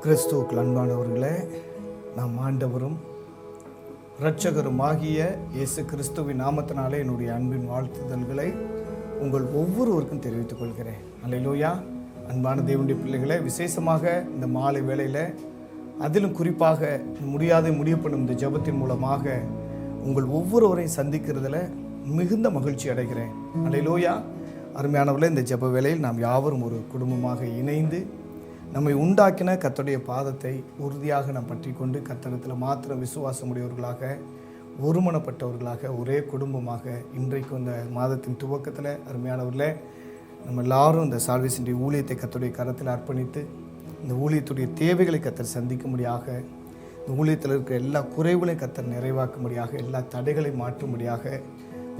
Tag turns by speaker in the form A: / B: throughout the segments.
A: கிறிஸ்துவுக்குள் அன்பானவர்களே, நாம் ஆண்டவரும் இரட்சகருமாகிய இயேசு கிறிஸ்துவின் நாமத்தினாலே என்னுடைய அன்பின் வாழ்த்துதல்களை உங்கள் ஒவ்வொருவருக்கும் தெரிவித்துக் கொள்கிறேன். அல்லேலூயா. அன்பான தேவனுடைய பிள்ளைகளே, விசேஷமாக இந்த மாலை வேளையில், அதிலும் குறிப்பாக முடிவு பண்ணும் இந்த ஜெபத்தின் மூலமாக உங்கள் ஒவ்வொருவரையும் சந்திக்கிறதுல மிகுந்த மகிழ்ச்சி அடைகிறேன். அல்லேலூயா. அருமையானவர்களே, இந்த ஜெப வேளையில் நாம் யாவரும் ஒரு குடும்பமாக இணைந்து நம்மை உண்டாக்கின கர்த்தருடைய பாதத்தை உறுதியாக நாம் பற்றி கொண்டு கர்த்தரிடத்தில் மாத்திரம் விசுவாசமுடையவர்களாக, ஒருமனப்பட்டவர்களாக, ஒரே குடும்பமாக இன்றைக்கு இந்த மாதத்தின் துவக்கத்தில் அருமையானவர்களே, நம்ம எல்லாரும் இந்த சால்வேஷனுடைய ஊழியத்தை கர்த்தருடைய கரத்தில் அர்ப்பணித்து இந்த ஊழியத்துடைய தேவைகளை கர்த்தர் சந்திக்கும்படியாக, இந்த ஊழியத்தில் இருக்கிற எல்லா குறைவுகளையும் கர்த்தர் நிறைவாக்கும்படியாக, எல்லா தடைகளை மாற்றும்படியாக,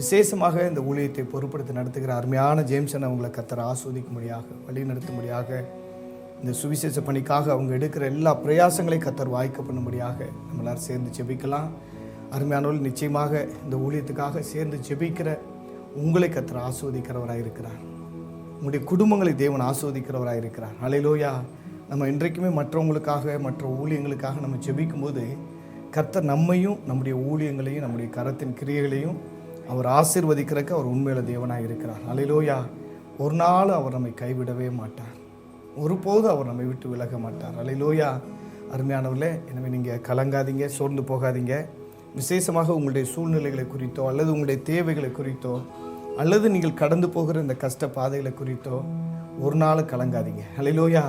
A: விசேஷமாக இந்த ஊழியத்தை பொறுப்படுத்தி நடத்துகிற அருமையான ஜேம்சன் அவங்களை கர்த்தர் ஆஸ்வதிக்கும்படியாக, வழி நடத்தும்படியாக, இந்த சுவிசேஷ பணிக்காக அவங்க எடுக்கிற எல்லா பிரயாசங்களையும் கர்த்தர் வாய்க்க பண்ணும்படியாக நம்ம எல்லாரும் சேர்ந்து ஜெபிக்கலாம். அருமையானவர்கள், நிச்சயமாக இந்த ஊழியத்துக்காக சேர்ந்து ஜெபிக்கிற உங்களை கர்த்தர் ஆஸ்வதிக்கிறவராக இருக்கிறார். உங்களுடைய குடும்பங்களை தேவன் ஆஸ்வதிக்கிறவராக இருக்கிறார். அல்லேலூயா. நம்ம இன்றைக்குமே மற்றவங்களுக்காக, மற்ற ஊழியங்களுக்காக நம்ம ஜெபிக்கும்போது கர்த்தர் நம்மையும் நம்முடைய ஊழியங்களையும் நம்முடைய கரத்தின் கிரியைகளையும் அவர் ஆசீர்வதிக்கிறதுக்கு அவர் உண்மையில தேவனாக இருக்கிறார். அல்லேலூயா. ஒரு நாள் அவர் நம்மை கைவிடவே மாட்டார். ஒருபோது அவர் நம்மை விட்டு விலக மாட்டார். அல்லேலூயா. அருமையானவர்களே, எனவே நீங்கள் கலங்காதீங்க, சோர்ந்து போகாதீங்க. விசேஷமாக உங்களுடைய சூழ்நிலைகளை குறித்தோ அல்லது உங்களுடைய தேவைகளை குறித்தோ அல்லது நீங்கள் கடந்து போகிற இந்த கஷ்ட பாதைகளை குறித்தோ ஒரு நாள் கலங்காதீங்க. அல்லேலூயா.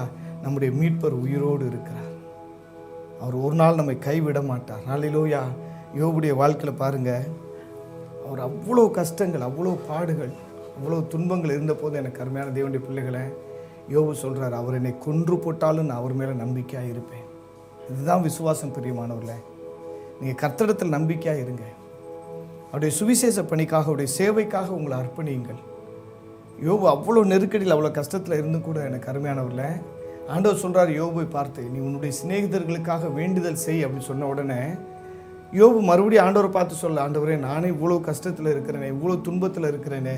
A: நம்முடைய மீட்பர் உயிரோடு இருக்கிறார். அவர் ஒரு நாள் நம்மை கைவிட மாட்டார். அல்லேலூயா. யோபுடைய வாழ்க்கையில் பாருங்கள், அவர் அவ்வளோ கஷ்டங்கள், அவ்வளோ பாடுகள், அவ்வளோ துன்பங்கள் இருந்தபோது எனக்கு அருமையான தேவனுடைய பிள்ளைகளை யோபு சொல்கிறார், அவர் என்னை கொன்று போட்டாலும் நான் அவர் மேலே நம்பிக்கையாக இருப்பேன். இதுதான் விசுவாசம். பிரியமானவர்களே, நீங்கள் கர்த்தரிடத்தில் நம்பிக்கையாக இருங்க. அவருடைய சுவிசேஷ பணிக்காக, அவருடைய சேவைக்காக உங்களை அர்ப்பணியுங்கள். யோபு அவ்வளோ நெருக்கடியில், அவ்வளோ கஷ்டத்தில் இருந்து கூட எனக்கு அருமையானவர்களே, ஆண்டவர் சொல்கிறார் யோபுவை பார்த்து, நீ உன்னுடைய சிநேகிதர்களுக்காக வேண்டுதல் செய் அப்படின்னு சொன்ன உடனே யோபு மறுபடியும் ஆண்டவரை பார்த்து சொல்ல, ஆண்டவரே, நானே இவ்வளோ கஷ்டத்தில் இருக்கிறேனே, இவ்வளோ துன்பத்தில் இருக்கிறேனே,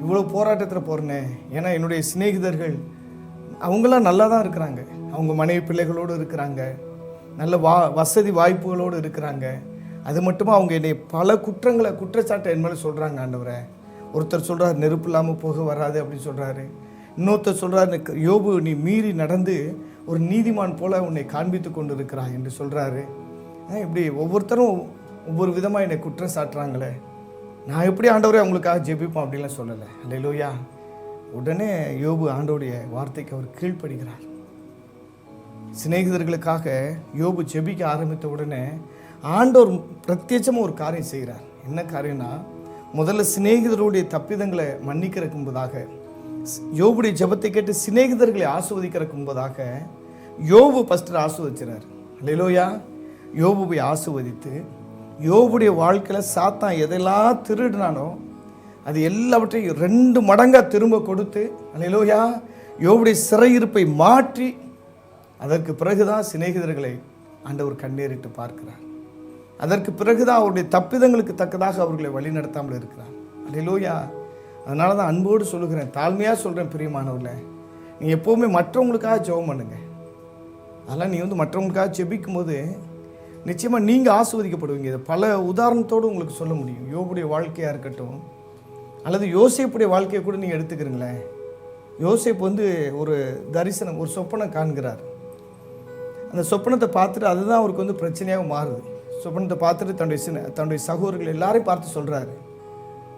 A: இவ்வளோ போராட்டத்தில் போகிறேனே, ஏன்னா என்னுடைய சிநேகிதர்கள் அவங்களாம் நல்லா தான் இருக்கிறாங்க, அவங்க மனைவி பிள்ளைகளோடு இருக்கிறாங்க, நல்ல வசதி வாய்ப்புகளோடு இருக்கிறாங்க. அது மட்டுமா அவங்க என்னை பல குற்றச்சாட்டை என் மேலே சொல்கிறாங்க. ஆண்டவரை, ஒருத்தர் சொல்கிறார் நெருப்பு இல்லாமல் போக வராது அப்படின்னு சொல்கிறாரு. இன்னொருத்தர் சொல்கிறார், யோபு நீ மீறி நடந்து ஒரு நீதிமான் போல உன்னை காண்பித்து கொண்டு இருக்கிறாய் என்று சொல்கிறாரு. இப்படி ஒவ்வொருத்தரும் ஒவ்வொரு விதமாக என்னை குற்றம் சாட்டுறாங்களே, நான் எப்படி ஆண்டவரே அவங்களுக்காக ஜெபிப்போம் அப்படின்லாம் சொல்லலை. அல்லேலூயா. உடனே யோபு ஆண்டவருடைய வார்த்தைக்கு அவர் கீழ்ப்படுகிறார். சிநேகிதர்களுக்காக யோபு ஜெபிக்க ஆரம்பித்த உடனே ஆண்டவர் பிரத்யட்சமாக ஒரு காரியம் செய்கிறார். என்ன காரியம்னா, முதல்ல சிநேகிதருடைய தப்பிதங்களை மன்னிக்கிறதுக்கு முன்பதாக, யோபுடைய ஜெபத்தை கேட்டு சிநேகிதர்களை ஆஸ்வதிக்கிறதுக்கு முன்பதாக யோபு ஃபஸ்ட்டு ஆஸ்வதிக்கிறார். அல்லேலூயா. யோபுவை ஆஸ்வதித்து யோபுடைய வாழ்க்கையில் சாத்தான் எதெல்லாம் திருடினானோ அது எல்லாவற்றையும் 2 மடங்காக திரும்ப கொடுத்து, அல்லேலூயா, யோபுடைய சிறையிருப்பை மாற்றி, அதற்கு பிறகுதான் சிநேகிதர்களை ஆண்டவர் கண்ணேறிட்டு பார்க்கிறார். அதற்கு பிறகுதான் அவருடைய தப்பிதங்களுக்கு தக்கதாக அவர்களை வழி நடத்தாமல் இருக்கிறார். அல்லேலூயா. அதனால தான் அன்போடு சொல்லுகிறேன், தாழ்மையாக சொல்கிறேன், பிரியமானவர்களே, நீ எப்போவுமே மற்றவங்களுக்காக ஜெபம் பண்ணுங்க. அதெல்லாம் நீ மற்றவங்களுக்காக ஜெபிக்கும் போது நிச்சயமாக நீங்கள் ஆஸ்வதிக்கப்படுவீங்க. இதை பல உதாரணத்தோடு உங்களுக்கு சொல்ல முடியும். யோபுடைய வாழ்க்கையாக இருக்கட்டும், அல்லது யோசேப்புடைய வாழ்க்கையை கூட நீங்கள் எடுத்துக்கிறீங்களேன். யோசேப்பு ஒரு தரிசனம், ஒரு சொப்பனம் காண்கிறார். அந்த சொப்பனத்தை பார்த்துட்டு அதுதான் அவருக்கு பிரச்சனையாக மாறுது. சொப்பனத்தை பார்த்துட்டு தன்னுடைய சகோதரர்கள் எல்லாரையும் பார்த்து சொல்கிறாரு,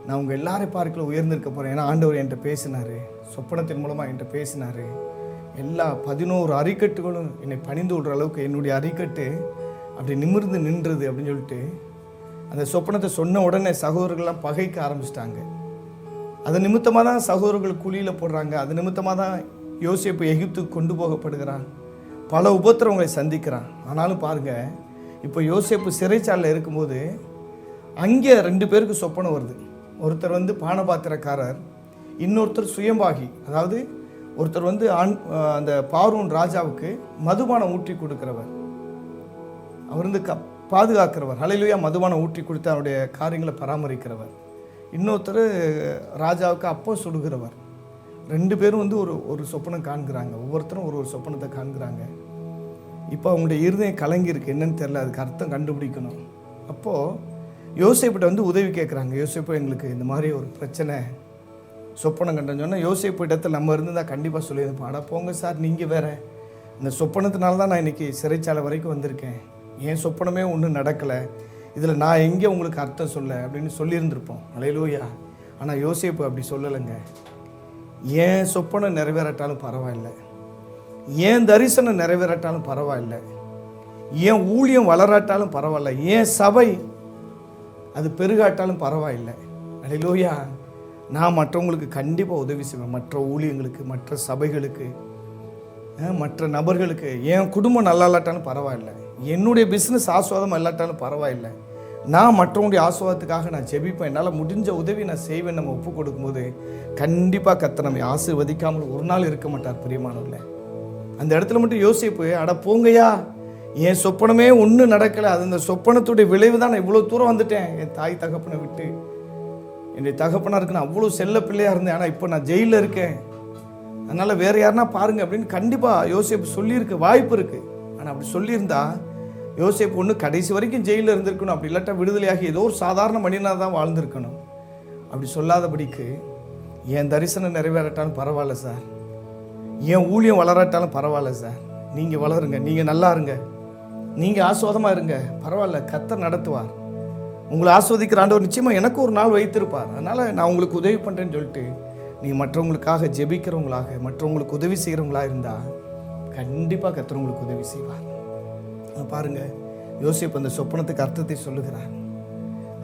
A: நான் உங்கள் எல்லாரையும் பார்க்கல உயர்ந்திருக்க போகிறேன். ஏன்னா ஆண்டவர் என்கிட்ட பேசினார், சொப்பனத்தின் மூலமாக என்கிட்ட பேசினார். எல்லா 11 அரிக்கட்டுகளும் என்னை பணிந்து விடுற அளவுக்கு என்னுடைய அரிக்கட்டு அப்படி நிமிர்ந்து நின்றது அப்படின்னு சொல்லிட்டு அந்த சொப்பனத்தை சொன்ன உடனே சகோதரர்கள்லாம் பகைக்க ஆரம்பிச்சிட்டாங்க. அது நிமித்தமாக தான் சகோதரர்கள் குழியில் போடுறாங்க. அது நிமித்தமாக தான் யோசேப்பு எகிப்துக்கு கொண்டு போகப்படுகிறான். பல உபத்திரவங்களை சந்திக்கிறான். ஆனாலும் பாருங்கள், இப்போ யோசேப்பு சிறைச்சாலையில் இருக்கும்போது அங்கே 2 பேருக்கு சொப்பனம் வருது. ஒருத்தர் பானபாத்திரக்காரர், இன்னொருத்தர் சுயம்பாகி. அதாவது ஒருத்தர் அந்த பார்வோன் ராஜாவுக்கு மதுபானம் ஊற்றி கொடுக்கிறவர், அவர் பாதுகாக்கிறவர். அல்லேலூயா. மதுபானம் ஊற்றி கொடுத்து அவருடைய காரியங்களை பராமரிக்கிறவர். இன்னொருத்தர் ராஜாவுக்கு அப்பம் சுடுகிறவர். 2 பேரும் ஒரு சொப்பனம் காண்கிறாங்க. ஒவ்வொருத்தரும் ஒரு சொப்பனத்தை காண்கிறாங்க. இப்போ அவங்களுடைய இருதயம் கலங்கியிருக்கு, என்னன்னு தெரியல, அதுக்கு அர்த்தம் கண்டுபிடிக்கணும். அப்போது யோசேப்பிட்ட வந்து உதவி கேட்குறாங்க. யோசேப்பு, எங்களுக்கு இந்த மாதிரி ஒரு பிரச்சனை, சொப்பனம் கண்டேன்னு சொன்னால் யோசேப்பு இடத்துல நம்ம இருந்தால் கண்டிப்பாக சொல்லியிருப்போம், அடா போங்க சார், நீங்கள் வேறு, இந்த சொப்பனத்தினால தான் நான் இன்றைக்கி சிறைச்சாலை வரைக்கும் வந்திருக்கேன், என் சொப்பனமே ஒன்றும் நடக்கலை, இதில் நான் எங்கே உங்களுக்கு அர்த்தம் சொல்ல அப்படின்னு சொல்லியிருந்திருப்போம். அல்லேலூயா. ஆனால் யோசேப்பு அப்படி சொல்லலைங்க. ஏன் சொப்பனம் நிறைவேறட்டாலும் பரவாயில்லை, ஏன் தரிசனம் நிறைவேறட்டாலும் பரவாயில்லை, ஏன் ஊழியம் வளராட்டாலும் பரவாயில்ல, ஏன் சபை அது பெருகாட்டாலும் பரவாயில்லை, அல்லேலூயா, நான் மற்றவங்களுக்கு கண்டிப்பாக உதவி செய்வேன். மற்ற ஊழியங்களுக்கு, மற்ற சபைகளுக்கு, மற்ற நபர்களுக்கு, என் குடும்பம் நல்லா இல்லாட்டாலும் பரவாயில்லை, என்னுடைய பிஸ்னஸ் ஆசுவாதம் இல்லாட்டாலும் பரவாயில்லை, நான் மற்றவங்களுடைய ஆசுவாதத்துக்காக நான் ஜெபிப்பேன், என்னால் முடிஞ்ச உதவி நான் செய்வேன். நம்ம ஒப்பு கொடுக்கும்போது கண்டிப்பாக கர்த்தர் நம்மை ஆசீர்வதிக்காமல் ஒரு நாள் இருக்க மாட்டார். பிரியமானவர்களே, அந்த இடத்துல மட்டும் யோசிப்பு, அட போங்கய்யா, என் சொப்பனமே ஒன்றும் நடக்கலை, அது இந்த சொப்பனத்துடைய விளைவு தான் நான் இவ்வளோ தூரம் வந்துட்டேன், என் தாய் தகப்பனை விட்டு, என்னுடைய தகப்பனாக இருக்கு, நான் அவ்வளோ செல்ல பிள்ளையாக இருந்தேன், ஆனால் இப்போ நான் ஜெயிலில் இருக்கேன், அதனால் வேறு யாருன்னா பாருங்கள் அப்படின்னு கண்டிப்பாக யோசேப்பு சொல்லியிருக்க வாய்ப்பு இருக்குது. ஆனால் அப்படி சொல்லியிருந்தா யோசேப்பு ஒன்று கடைசி வரைக்கும் ஜெயிலில் இருந்திருக்கணும், அப்படி இல்லாட்டா விடுதலையாகி ஏதோ ஒரு சாதாரண மனிதனாக தான் வாழ்ந்திருக்கணும். அப்படி சொல்லாதபடிக்கு, என் தரிசனம் நிறைவேறட்டாலும் பரவாயில்ல சார், என் ஊழியம் வளராட்டாலும் பரவாயில்ல சார், நீங்கள் வளருங்க, நீங்கள் நல்லா இருங்க, நீங்கள் ஆஸ்வாதமாக இருங்க, பரவாயில்ல, கர்த்தர் நடத்துவார், உங்களை ஆஸ்வதிக்கிற ஆண்டவர் நிச்சயமாக எனக்கு ஒரு நாள் வைத்திருப்பார், அதனால் நான் உங்களுக்கு உதவி பண்ணுறேன்னு சொல்லிட்டு நீங்கள் மற்றவங்களுக்காக ஜெபிக்கிறவங்களாக, மற்றவங்களுக்கு உதவி செய்கிறவங்களாக இருந்தால் கண்டிப்பாக கர்த்தர் உங்களுக்கு உதவி செய்வார். பாருங்கள், யோசேப்பு அந்த சொப்பனத்துக்கு அர்த்தத்தை சொல்லுகிறார்.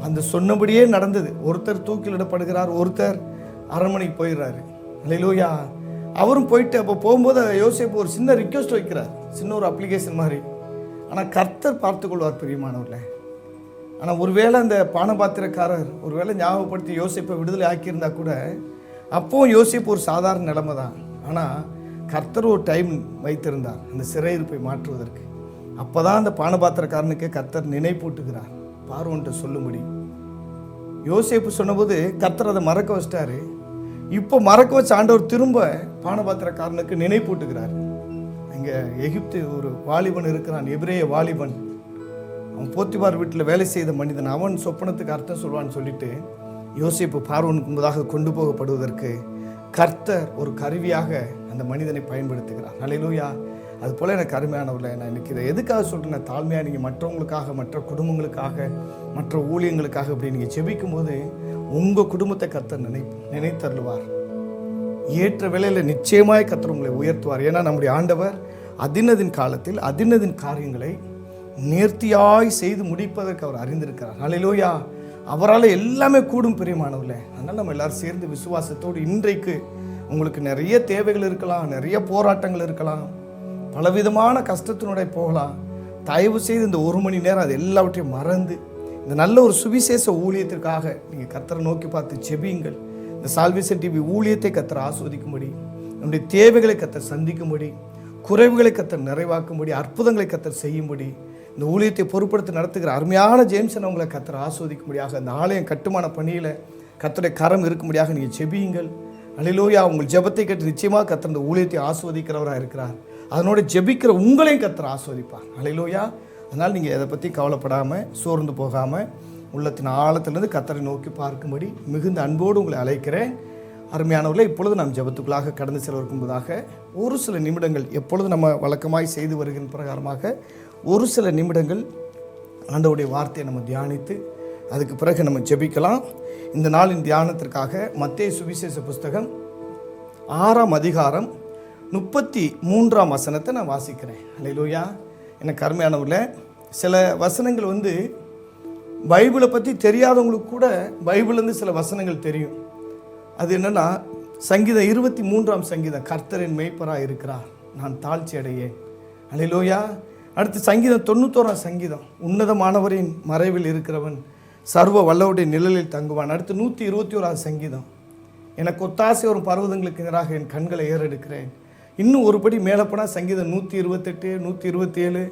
A: அந்த சொன்னபடியே நடந்தது. ஒருத்தர் தூக்கிலிடப்படுகிறார், ஒருத்தர் அரண்மனைக்கு போயிடுறாரு. அல்லேலூயா. அவரும் போயிட்டு அப்போ போகும்போது யோசேப்பு ஒரு சின்ன ரிக்வெஸ்ட் வைக்கிறார், சின்ன ஒரு அப்ளிகேஷன் மாதிரி. ஆனால் கர்த்தர் பார்த்துக்கொள்வார் பிரியமானவர்களே. ஆனால் ஒருவேளை அந்த பானபாத்திரக்காரர் ஒருவேளை ஞாபகப்படுத்தி யோசேப்பை விடுதலை ஆக்கியிருந்தா கூட அப்போவும் யோசேப்பு ஒரு சாதாரண நிலைமை தான். ஆனால் கர்த்தர் ஒரு டைம் வைத்திருந்தார் அந்த சிறையிருப்பை மாற்றுவதற்கு. அப்போ தான் அந்த பானபாத்திரக்காரனுக்கு கர்த்தர் நினைப்பூட்டுகிறார், பார்வோன்ட்ட சொல்லும்படி. யோசேப்பு சொன்னபோது கர்த்தர் அதை மறக்க வச்சிட்டாரு. இப்போ மறக்க வச்ச ஆண்டவர் திரும்ப பானபாத்திரக்காரனுக்கு நினைப்பூட்டுகிறார். இங்கே எகிப்து ஒரு வாலிபன் இருக்கிறான், எபிரேய வாலிபன், அவன் போத்திபார் வீட்டில் வேலை செய்த மனிதன், அவன் சொப்பனத்துக்கு அர்த்தம் சொல்வான்னு சொல்லிட்டு யோசேப்பு பார்வோனுக்கு முன்பதாக கொண்டு போகப்படுவதற்கு கர்த்தர் ஒரு கருவியாக அந்த மனிதனை பயன்படுத்துகிறார். அல்லேலூயா. அது போல் எனக்கு அருமையானவர்களே, நான் இன்றைக்கி இதை எதுக்காக சொல்கிறேன், தாழ்மையாக நீங்கள் மற்றவங்களுக்காக, மற்ற குடும்பங்களுக்காக, மற்ற ஊழியங்களுக்காக அப்படி நீங்கள் ஜெபிக்கும் போது உங்கள் குடும்பத்தை கர்த்தர் நினைத்தருள்வார். ஏற்ற வேளையில் நிச்சயமாய் கர்த்தர் உங்களை உயர்த்துவார். ஏன்னா நம்முடைய ஆண்டவர் அதினதின் காலத்தில் அதினதின் காரியங்களை நேர்த்தியாய் செய்து முடிப்பதற்கு அவர் அறிந்திருக்கிறார். அல்லேலூயா. அவரால் எல்லாமே கூடும் பிரியமானவர்களே. அதனால் நம்ம எல்லாரும் சேர்ந்து விசுவாசத்தோடு, இன்றைக்கு உங்களுக்கு நிறைய தேவைகள் இருக்கலாம், நிறைய போராட்டங்கள் இருக்கலாம், பலவிதமான கஷ்டத்தினுடைய போகலாம். தயவு செய்து இந்த ஒரு மணி நேரம் அது எல்லாவற்றையும் மறந்து இந்த நல்ல ஒரு சுவிசேஷ ஊழியத்திற்காக நீங்கள் கர்த்தரை நோக்கி பார்த்து ஜெபியுங்கள். இந்த சால்வேஷன் டிவி ஊழியத்தை கர்த்தர் ஆஸ்வதிக்கும்படி, நம்முடைய தேவைகளை கர்த்தர் சந்திக்கும்படி, குறைவுகளை கர்த்தர் நிறைவாக்கும்படி, அற்புதங்களை கர்த்தர் செய்யும்படி, இந்த ஊழியத்தை பொறுப்படுத்தி நடத்துகிற அருமையான ஜேம்சன் அவங்களை கர்த்தர் ஆஸ்வதிக்கும்படியாக, அந்த ஆலயம் கட்டுமான பணியில் கர்த்தருடைய கரம் இருக்கும்படியாக நீங்கள் ஜெபியுங்கள். அல்லேலூயா. உங்கள் ஜெபத்தை கேட்டு நிச்சயமாக கர்த்தர் இந்த ஊழியத்தை ஆஸ்வதிக்கிறவராக இருக்கிறார். அதனோட ஜெபிக்கிற உங்களையும் கர்த்தர் ஆஸ்வதிப்பார். அல்லேலூயா. அதனால் நீங்கள் எதை பற்றி கவலைப்படாமல், சோர்ந்து போகாமல், உள்ளத்தின் ஆழத்திலிருந்து கர்த்தரை நோக்கி பார்க்கும்படி மிகுந்த அன்போடு உங்களை அழைக்கிறேன். அருமையானவர்களே, இப்பொழுது நாம் ஜெபத்துக்குள்ளாக கடந்து செல்வதற்கும்பதாக ஒரு சில நிமிடங்கள், எப்பொழுது நம்ம வழக்கமாய் செய்து வருகிற பிரகாரமாக ஒரு சில நிமிடங்கள் ஆண்டவருடைய வார்த்தையை நம்ம தியானித்து அதுக்கு பிறகு நம்ம ஜெபிக்கலாம். இந்த நாளின் தியானத்திற்காக மத்தேயு சுவிசேஷ புஸ்தகம் 6ஆம் அதிகாரம் 33ஆம் வசனத்தை நான் வாசிக்கிறேன். அல்லேலூயா. எனக்கு அருமையானவர்களே, சில வசனங்கள் பைபிளை பற்றி தெரியாதவங்களுக்கு கூட பைபிள்லேருந்து சில வசனங்கள் தெரியும். அது என்னென்னா, சங்கீதம் 23ஆம் சங்கீதம், கர்த்தரின் மேய்ப்பராக இருக்கிறார், நான் தாழ்ச்சி அடையேன். அல்லேலூயா. அடுத்து சங்கீதம் 91ஆம் சங்கீதம், உன்னதமானவரின் மறைவில் இருக்கிறவன் சர்வ வல்லவருடைய நிழலில் தங்குவான். அடுத்து 121ஆம் சங்கீதம், எனக்கு ஒத்தாசை வரும் பர்வதங்களுக்கு எதிராக என் கண்களை ஏறெடுக்கிறேன். இன்னும் ஒருபடி மேலே போனால் சங்கீதம் 128, 127,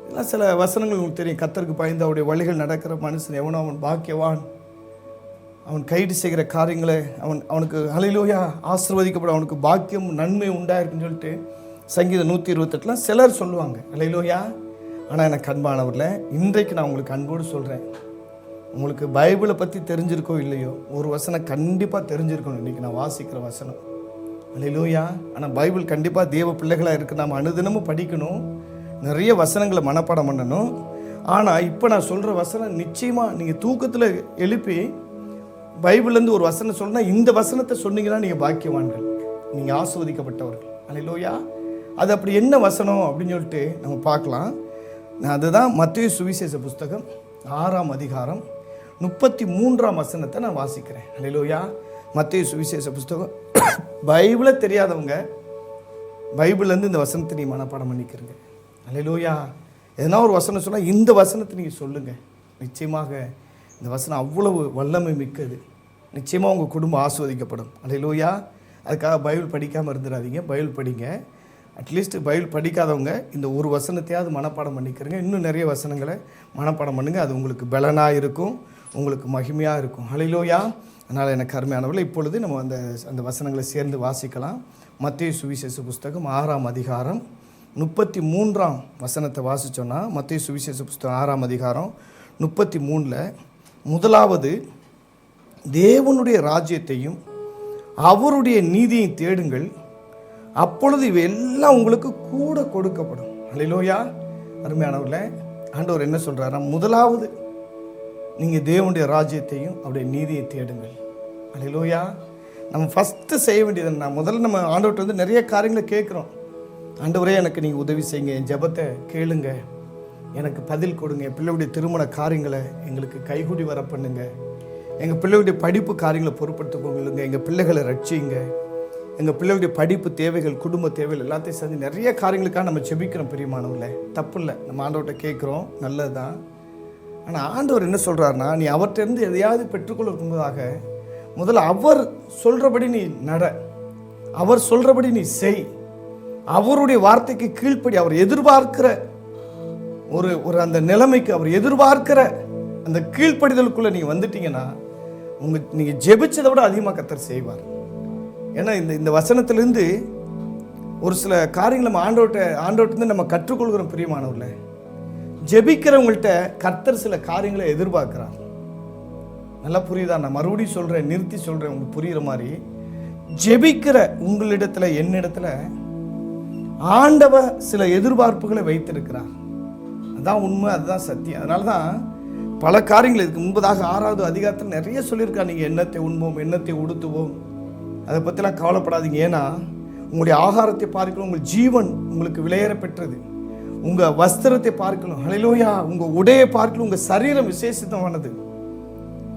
A: இதெல்லாம் சில வசனங்கள் உங்களுக்கு தெரியும். கர்த்தருக்கு பயந்து அவருடைய வழிகள் நடக்கிற மனுஷன் எவனோ அவன் பாக்கியவான், அவன் கைது செய்கிற காரியங்களை அவனுக்கு அல்லேலூயா ஆசீர்வதிக்கப்படும், அவனுக்கு பாக்கியம் நன்மை உண்டாயிருக்குன்னு சொல்லிட்டு சங்கீதம் 128 சிலர் சொல்லுவாங்க. அல்லேலூயா. ஆனால் எனக்கு அன்பானவர்கள, இன்றைக்கு நான் உங்களுக்கு அன்போடு சொல்கிறேன், உங்களுக்கு பைபிளை பற்றி தெரிஞ்சிருக்கோ இல்லையோ, ஒரு வசனம் கண்டிப்பாக தெரிஞ்சிருக்கணும். இன்றைக்கி நான் வாசிக்கிற வசனம். அல்லேலூயா. ஆனால் பைபிள் கண்டிப்பாக தேவ பிள்ளைகளாக இருக்குது, நாம் அனுதினமும் படிக்கணும், நிறைய வசனங்களை மனப்பாடம் பண்ணணும். ஆனால் இப்போ நான் சொல்கிற வசனம் நிச்சயமாக நீங்கள் தூக்கத்தில் எழுப்பி பைபிள்லேருந்து ஒரு வசனம் சொன்னால், இந்த வசனத்தை சொன்னீங்கன்னா நீங்கள் பாக்கியவான்கள், நீங்கள் ஆசீர்வதிக்கப்பட்டவர்கள். அல்லேலூயா. அது அப்படி என்ன வசனம் அப்படின்னு சொல்லிட்டு நம்ம பார்க்கலாம். அதுதான் மத்தேயு சுவிசேஷ புஸ்தகம் 6ஆம் அதிகாரம் 33ஆம் வசனத்தை நான் வாசிக்கிறேன். அல்லேலூயா. மத்தேயு சுவிசேஷ புஸ்தகம். பைபிளை தெரியாதவங்க பைபிள்லேருந்து இந்த வசனத்தை நீங்கள் மனப்பாடம் பண்ணிக்கிறீங்க. அல்லேலூயா. எதனா ஒரு வசனம் சொன்னால் இந்த வசனத்தை நீங்கள் சொல்லுங்கள். நிச்சயமாக இந்த வசனம் அவ்வளவு வல்லமை மிக்கது. நிச்சயமாக உங்கள் குடும்பம் ஆசீர்வதிக்கப்படும். அல்லேலூயா. அதுக்காக பைபிள் படிக்காமல் இருந்துடாதீங்க, பைபிள் படிங்க. அட்லீஸ்ட் பைபிள் படிக்காதவங்க இந்த ஒரு வசனத்தையாவது மனப்பாடம் பண்ணிக்கிறங்க. இன்னும் நிறைய வசனங்களை மனப்பாடம் பண்ணுங்கள். அது உங்களுக்கு பலனாக இருக்கும், உங்களுக்கு மகிமையாக இருக்கும். அல்லேலூயா. அதனால் எனக்கு அருமையானவர்கள், இப்பொழுது நம்ம அந்த வசனங்களை சேர்ந்து வாசிக்கலாம். மத்தேயு சுவிசேஷ புஸ்தகம் 6ஆம் அதிகாரம் 33ஆம் வசனத்தை வாசித்தோன்னா, மத்தேயு சுவிசேஷ புஸ்தகம் 6ஆம் அதிகாரம் 33 முதலாவது, தேவனுடைய ராஜ்யத்தையும் அவருடைய நீதியை தேடுங்கள், அப்பொழுது இவை எல்லாம் உங்களுக்கு கூட கொடுக்கப்படும். அல்லேலூயா. அருமையானவர்களே, ஆண்டவர் என்ன சொல்கிறாரா, முதலாவது நீங்கள் தேவனுடைய ராஜ்யத்தையும் அவருடைய நீதியை தேடுங்கள். அல்லேலூயா. நம்ம ஃபஸ்ட்டு செய்ய வேண்டியது என்ன, முதல்ல நம்ம ஆண்டவர்கிட்ட நிறைய காரியங்களை கேட்குறோம். ஆண்டவரே எனக்கு நீங்கள் உதவி செய்யுங்க, என் ஜெபத்தை கேளுங்க, எனக்கு பதில் கொடுங்க, என் பிள்ளையுடைய திருமண காரியங்களை எங்களுக்கு கைகூடி வர பண்ணுங்க, எங்கள் பிள்ளையுடைய படிப்பு காரியங்களை பொறுப்படுத்திக்கொள்ளுங்க, எங்கள் பிள்ளைகளை ரட்சிங்க, எங்கள் பிள்ளையுடைய படிப்பு தேவைகள், குடும்ப தேவைகள் எல்லாத்தையும் சேர்ந்து நிறைய காரியங்களுக்காக நம்ம ஜெபிக்கிறோம். பிரியமானவர்களே, தப்பு இல்லை, நம்ம ஆண்டவர்கிட்ட கேட்குறோம், நல்லது தான். ஆனால் ஆண்டவர் என்ன சொல்கிறாருன்னா, நீ அவர்கிட்டருந்து எதையாவது பெற்றுக்கொள்ளும்போதாக முதல்ல அவர் சொல்கிறபடி நீ நட, அவர் சொல்கிறபடி நீ செய், அவருடைய வார்த்தைக்கு கீழ்ப்படி. அவர் எதிர்பார்க்கிற ஒரு அந்த நிலைமைக்கு, அவர் எதிர்பார்க்கிற அந்த கீழ்ப்படிதலுக்குள்ளே நீங்கள் வந்துட்டீங்கன்னா நீங்கள் ஜெபிச்சதை விட அதிகமாக கர்த்தர் செய்வார். ஏன்னா இந்த வசனத்திலேருந்து ஒரு சில காரியங்கள் நம்ம ஆண்டவர்கிட்ட நம்ம கற்றுக்கொள்கிறோம். பிரியமானவர்களே, ஜெபிக்கிறவங்கள்ட்ட கர்த்தர் சில காரியங்களை எதிர்பார்க்கிறார். நல்லா புரியுதா? நான் மறுபடியும் சொல்கிறேன், நிறுத்தி சொல்கிறேன், உங்களுக்கு புரிகிற மாதிரி. ஜெபிக்கிற உங்களிடத்தில், என்னிடத்தில் ஆண்டவர் சில எதிர்பார்ப்புகளை வைத்திருக்கிறார். அதுதான் உண்மை, அதுதான் சத்தியம். அதனால தான் பல காரியங்கள் இதுக்கு முன்பதாக 6வது அதிகாரத்தில் நிறைய சொல்லியிருக்கா. நீங்கள் எண்ணத்தை உண்போம், எண்ணத்தை உடுத்துவோம், அதை பற்றிலாம் கவலைப்படாதீங்க. ஏன்னா உங்களுடைய ஆகாரத்தை பார்க்கணும், உங்கள் ஜீவன் உங்களுக்கு விலையேற பெற்றது, உங்கள் வஸ்திரத்தை பார்க்கணும். அல்லேலூயா. உங்கள் உடையை பார்க்கணும், உங்கள் சரீரம் விசேஷமானது.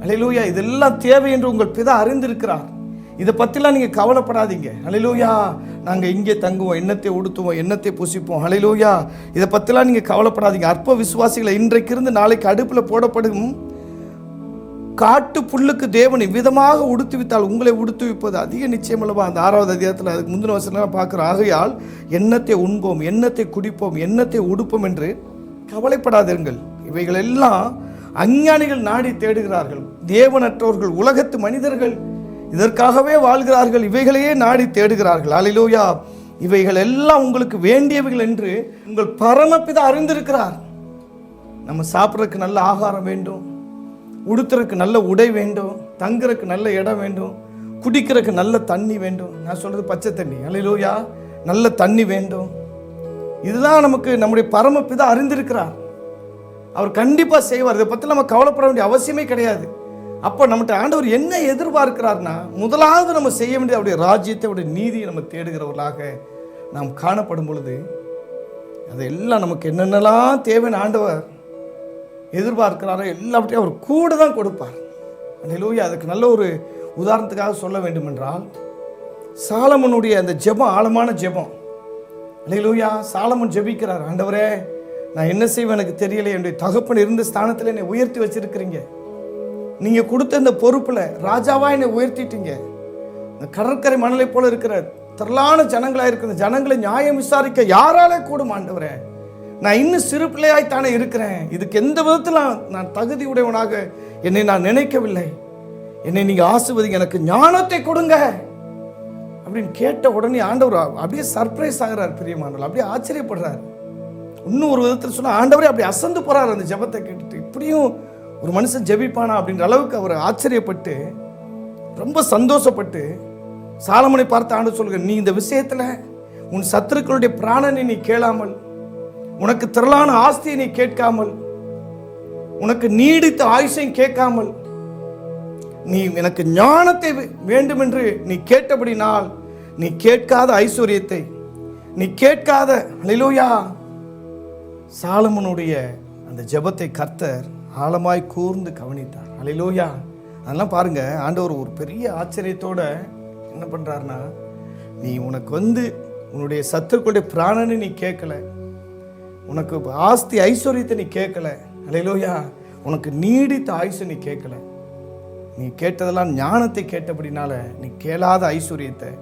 A: அல்லேலூயா. இதெல்லாம் தேவை என்று உங்கள் பிதா அறிந்திருக்கிறார். இதை பற்றிலாம் நீங்கள் கவலைப்படாதீங்க. அல்லேலூயா. நாங்கள் இங்கே தங்குவோம், எண்ணத்தை உடுத்துவோம், எண்ணத்தை புசிப்போம். அல்லேலூயா. இதை பற்றிலாம் நீங்கள் கவலைப்படாதீங்க. அற்ப விசுவாசிகளை, இன்றைக்கு இருந்து நாளைக்கு அடுப்பில் போடப்படும் காட்டு புல்லுக்கு தேவன் விதமாக உடுத்துவித்தால் உங்களை உடுத்துவிப்பது அதிக நிச்சயமல்லவா? அந்த 6வது அதிகாரத்தில் அதுக்கு முந்தின வசனம் பார்க்குறோம். ஆகையால் எண்ணத்தை உண்போம், எண்ணத்தை குடிப்போம், எண்ணத்தை உடுப்போம் என்று கவலைப்படாதீர்கள். இவைகள் எல்லாம் அஞ்ஞானிகள் நாடி தேடுகிறார்கள், தேவனற்றவர்கள், உலகத்து மனிதர்கள் இதற்காகவே வாழ்கிறார்கள், இவைகளையே நாடி தேடுகிறார்கள். அல்லேலூயா. இவைகள் எல்லாம் உங்களுக்கு வேண்டியவைகள் என்று உங்கள் பரமபிதா அறிந்திருக்கிறார். நம்ம சாப்பிட்றதுக்கு நல்ல ஆகாரம் வேண்டும், உடுத்துறதுக்கு நல்ல உடை வேண்டும், தங்குறதுக்கு நல்ல இடம் வேண்டும், குடிக்கிறதுக்கு நல்ல தண்ணி வேண்டும். நான் சொல்கிறது பச்சை தண்ணி. அல்லேலூயா. நல்ல தண்ணி வேண்டும். இதுதான் நமக்கு நம்முடைய பரமபிதா அறிந்திருக்கிறார். அவர் கண்டிப்பாக செய்வார். இதை பற்றி நம்ம கவலைப்பட வேண்டிய அவசியமே கிடையாது. அப்போ நம்மகிட்ட ஆண்டவர் என்ன எதிர்பார்க்கிறார்னா, முதலாவது நம்ம செய்ய வேண்டிய அவருடைய ராஜ்யத்தை, அவருடைய நீதியை நம்ம தேடுகிறவர்களாக நாம் காணப்படும் பொழுது அதெல்லாம் நமக்கு என்னென்னலாம் தேவைன்னு ஆண்டவர் எதிர்பார்க்கிறாரோ எல்லாவற்றையும் அவர் கூட தான் கொடுப்பார். அல்லேலூயா. அதுக்கு நல்ல ஒரு உதாரணத்துக்காக சொல்ல வேண்டும் என்றால், சாலமோனுடைய அந்த ஜெபம், ஆழமான ஜெபம். அல்லேலூயா. சாலமோன் ஜெபிக்கிறார், ஆண்டவரே நான் என்ன செய்வேன் எனக்கு தெரியல, என்னுடைய தகப்பன் இருந்த ஸ்தானத்தில் என்னை உயர்த்தி வச்சிருக்கிறீங்க, நீங்கள் கொடுத்த இந்த பொறுப்பில் ராஜாவாக என்னை உயர்த்திட்டீங்க. இந்த கடற்கரை மணலை போல இருக்கிற திரளான ஜனங்களாக இருக்கிற ஜனங்களை நியாயம் விசாரிக்க யாராலே கூடும் ஆண்டவரே? நான் இன்னும் சிறு பிள்ளையாய்த்தானே இருக்கிறேன், இதுக்கு எந்த விதத்தில் நான் தகுதி உடையவனாக என்னை நான் நினைக்கவில்லை, என்னை நீங்கள் ஆசீர்வதிங்க, எனக்கு ஞானத்தை கொடுங்க அப்படின்னு கேட்ட உடனே ஆண்டவர் அப்படியே சர்ப்ரைஸ் ஆகிறார் பிரியமானவர்கள், அப்படியே ஆச்சரியப்படுறார். இன்னும் ஒரு விதத்தில் சொன்னால் ஆண்டவரே அப்படி அசந்து போகிறார் அந்த ஜெபத்தை கேட்டுட்டு. இப்படியும் ஒரு மனுஷன் ஜெபிப்பானா அப்படின்ற அளவுக்கு அவர் ஆச்சரியப்பட்டு ரொம்ப சந்தோஷப்பட்டு சாலமோனை பார்த்து ஆண்டவர் சொல்கிறார், நீ இந்த விஷயத்தில் உன் சத்துருக்களுடைய பிராணனை நீ கேளாமல், உனக்கு திரளான ஆஸ்தியை நீ கேட்காமல், உனக்கு நீடித்த ஆயுஷையும் கேட்காமல், நீ எனக்கு ஞானத்தை வேண்டும் என்று நீ கேட்டபடினால் நீ கேட்காத ஐஸ்வர்யத்தை, நீ கேட்காத அல்லேலூயா. சாலமோனுடைய அந்த ஜெபத்தை கர்த்தர் ஆழமாய் கூர்ந்து கவனித்தார். அல்லேலூயா. அதெல்லாம் பாருங்க, ஆண்டவர் ஒரு பெரிய ஆச்சரியத்தோட என்ன பண்றாருன்னா, நீ உனக்கு உன்னுடைய சத்துருக்களுடைய பிராணனை நீ கேட்கல, உனக்கு ஆஸ்தி ஐஸ்வர்யத்தை நீ கேட்கல, அல்லேலூயா, உனக்கு நீடித்த ஆயுசை நீ கேட்கல, நீ கேட்டதெல்லாம் ஞானத்தை கேட்டபடினால நீ கேளாத ஐஸ்வர்யத்தை,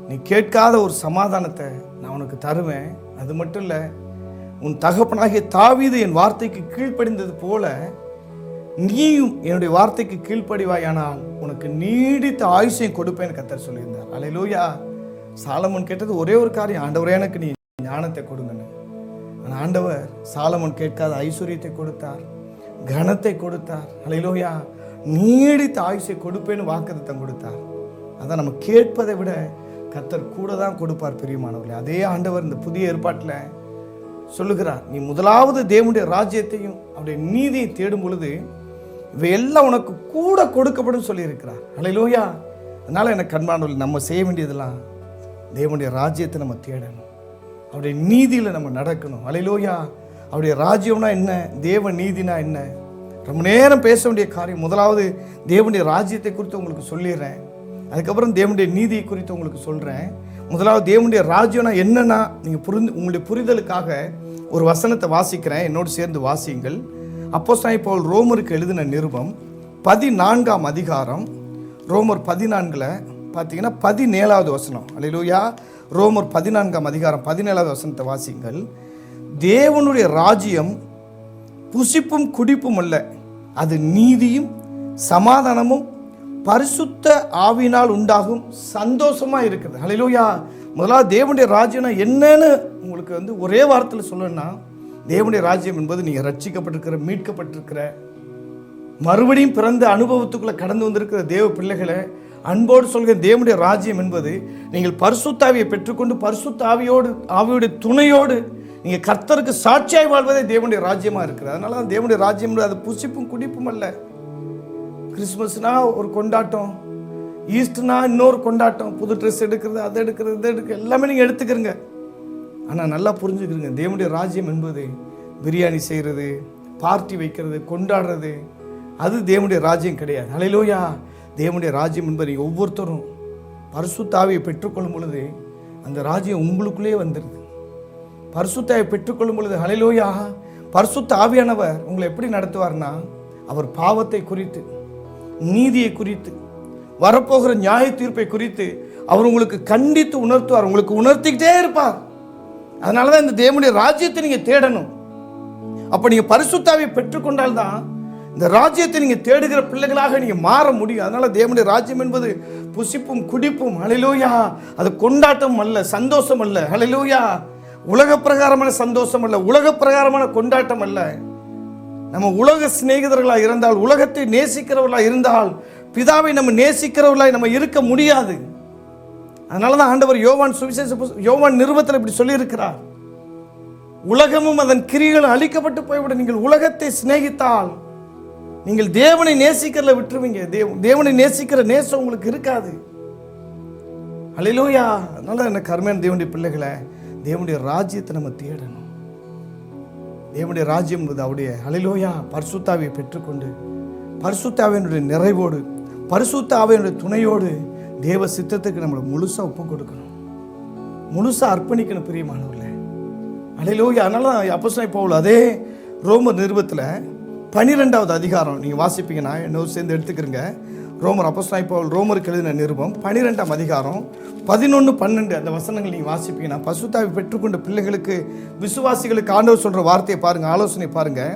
A: நீ கேட்காத ஒரு சமாதானத்தை நான் உனக்கு தருவேன். அது மட்டும் இல்லை, உன் தகப்பனாகிய தாவீது என் வார்த்தைக்கு கீழ்ப்படிந்தது போல நீயும் என்னுடைய வார்த்தைக்கு கீழ்ப்படிவாயானால் உனக்கு நீடித்த ஆயுசையும் கொடுப்பேன்னு கர்த்தர் சொல்லியிருந்தார். அல்லேலூயா. சாலமோன் கேட்டது ஒரே ஒரு காரியம், ஆண்டவரே எனக்கு நீ ஞானத்தை கொடுங்கன்னு. ஆனால் ஆண்டவர் சாலமோன் கேட்காத ஐஸ்வர்யத்தை கொடுத்தார், கனத்தை கொடுத்தார். அல்லேலூயா. நீடித்த ஆயுசை கொடுப்பேன்னு வாக்குத்தத்தம் கொடுத்தார். அதான் நம்ம கேட்பதை விட கர்த்தர் கூட தான் கொடுப்பார் பிரியமானவர்களே. அதே ஆண்டவர் இந்த புதிய ஏற்பாட்டில் சொல்லுகிறார், நீ முதலாவது தேவனுடைய ராஜ்யத்தையும் அவருடைய நீதியை தேடும் பொழுது இவையெல்லாம் உனக்கு கூட கொடுக்கப்படும் சொல்லியிருக்கிறார். அல்லேலூயா. அதனால எனக்கு கண்பானவர்கள், நம்ம செய்ய வேண்டியதெல்லாம் தேவனுடைய ராஜ்யத்தை நம்ம தேடணும், அவருடைய நீதியில் நம்ம நடக்கணும். அல்லேலூயா. அவருடைய ராஜ்யம்னா என்ன, தேவ நீதினா என்ன, ரொம்ப நேரம் பேச வேண்டிய காரியம். முதலாவது தேவனுடைய ராஜ்யத்தை குறித்து உங்களுக்கு சொல்லிடுறேன், அதுக்கப்புறம் தேவனுடைய நீதியை குறித்து உங்களுக்கு சொல்கிறேன். முதலாவது தேவனுடைய ராஜ்யம்னா என்னன்னா நீங்கள் உங்களுடைய புரிதலுக்காக ஒரு வசனத்தை வாசிக்கிறேன், என்னோடு சேர்ந்து வாசியுங்கள். அப்போஸ்தலனாகிய பவுல் ரோமருக்கு எழுதின நிருபம் 14ஆம் அதிகாரம், ரோமர் 14 பார்த்தீங்கன்னா 17வது வசனம். அல்லேலூயா. ரோமர் 14ஆம் அதிகாரம் 17வது வசனத்தை வாசியுங்கள். தேவனுடைய ராஜ்யம் புசிப்பும் குடிப்பும் அல்ல, அது நீதியும் சமாதானமும் பரிசுத்த ஆவியினால் உண்டாகும் சந்தோஷமா இருக்குது. அல்லேலூயா. முதலாவது தேவனுடைய ராஜ்யம்னா என்னன்னு உங்களுக்கு ஒரே வார்த்தையில் சொல்லணும்னா, தேவனுடைய ராஜ்யம் என்பது நீங்கள் ரட்சிக்கப்பட்டிருக்கிற, மீட்கப்பட்டிருக்கிற, மறுபடியும் பிறந்த அனுபவத்துக்குள்ளே கடந்து வந்திருக்கிற தேவ பிள்ளைகளை அன்போடு சொல்கிற தேவனுடைய ராஜ்யம் என்பது நீங்கள் பரிசுத்த ஆவியை பெற்றுக்கொண்டு பரிசுத்த ஆவியோட துணையோடு நீங்கள் கர்த்தருக்கு சாட்சியாய் வாழ்வதே தேவனுடைய ராஜ்யமாக இருக்குது. அதனால தான் தேவனுடைய ராஜ்யம் அது புசிப்பும் குடிப்பும் அல்ல. கிறிஸ்மஸ்னா ஒரு கொண்டாட்டம், ஈஸ்டர்னா இன்னொரு கொண்டாட்டம், புது ட்ரெஸ் எடுக்கிறது, அதை எடுக்கிறது, இதை எடுக்கிறது, எல்லாமே நீங்கள் எடுத்துக்கிறங்க. ஆனால் நல்லா புரிஞ்சுக்கிறங்க, தேவனுடைய ராஜ்யம் என்பது பிரியாணி செய்கிறது, பார்ட்டி வைக்கிறது, கொண்டாடுறது, அது தேவனுடைய ராஜ்யம் கிடையாது. அல்லேலூயா. தேவனுடைய ராஜ்யம் என்பது நீங்கள் ஒவ்வொருத்தரும் பரிசுத்த ஆவியை பெற்றுக்கொள்ளும் பொழுது அந்த ராஜ்யம் உங்களுக்குள்ளே வந்துடுது. பரிசுத்த ஆவியை பெற்றுக்கொள்ளும் பொழுது அல்லேலூயா, பரிசுத்த ஆவியானவர் உங்களை எப்படி நடத்துவார்னா, அவர் பாவத்தை குறித்து, நீதியை குறித்து, வரப்போகிற நியாய தீர்ப்பை குறித்து அவர் உங்களுக்கு கண்டித்து உணர்த்துவார், உங்களுக்கு உணர்த்திக்கிட்டே இருப்பார். அதனால தான் இந்த தேவனுடைய ராஜ்யத்தை நீங்கள் தேடணும். அப்போ நீங்கள் பரிசுத்த ஆவியை பெற்றுக்கொண்டால்தான் இந்த ராஜ்யத்தை நீங்கள் தேடுகிற பிள்ளைகளாக நீங்கள் மாற முடியும். அதனால தேவனுடைய ராஜ்யம் என்பது புசிப்பும் குடிப்பும், அல்லேலூயா, அது கொண்டாட்டம் அல்ல, சந்தோஷம் அல்ல. அல்லேலூயா. உலக பிரகாரமான சந்தோஷம் அல்ல, உலக பிரகாரமான கொண்டாட்டம் அல்ல. நம்ம உலக சிநேகிதர்களாக இருந்தால், உலகத்தை நேசிக்கிறவர்களாக இருந்தால், பிதாவை நம்ம நேசிக்கிறவர்களாக நம்ம இருக்க முடியாது. அதனால தான் ஆண்டவர் யோவான் நிருபத்தில் இப்படி சொல்லியிருக்கிறார், உலகமும் அதன் கிரியைகளும் அழிக்கப்பட்டு போய்விடும். நீங்கள் உலகத்தை சிநேகித்தால் நீங்கள் தேவனை நேசிக்கிறத விட்டுருவீங்க. தேவனை நேசிக்கிற நேசம் உங்களுக்கு இருக்காது. அல்லேலூயா. அதனால எனக்கு அருமையான தேவனுடைய பிள்ளைகளை, தேவனுடைய ராஜ்யத்தை நம்ம தேடணும். தேவனுடைய ராஜ்யம் என்பது அவருடைய அல்லேலூயா பரிசுத்த ஆவியை பெற்றுக்கொண்டு பரிசுத்த ஆவியினுடைய நிறைவோடு பரிசுத்த ஆவியினுடைய துணையோடு தேவ சித்தத்துக்கு நம்மளை முழுசாக ஒப்பு கொடுக்கணும், முழுசாக அர்ப்பணிக்கணும் பிரியமானவர்களே. அல்லேலூயா. அதனால அப்போஸ்தலனாகிய பவுல் அதே ரோமர் நிருபத்தில் 12வது அதிகாரம் நீங்கள் வாசிப்பீங்கன்னா இன்னொரு சேர்ந்து எடுத்துக்கிறங்க. அப்போஸ்தலனாகிய பவுல் ரோமருக்கு எழுதின நிருபம் 12ஆம் அதிகாரம் 11, 12 அந்த வசனங்கள் நீங்கள் வாசிப்பீங்கன்னா, பரிசுத்த ஆவியை பெற்றுக்கொண்ட பிள்ளைகளுக்கு, விசுவாசிகளுக்கு ஆண்டவர் சொல்கிற வார்த்தையை பாருங்கள், ஆலோசனை பாருங்கள்.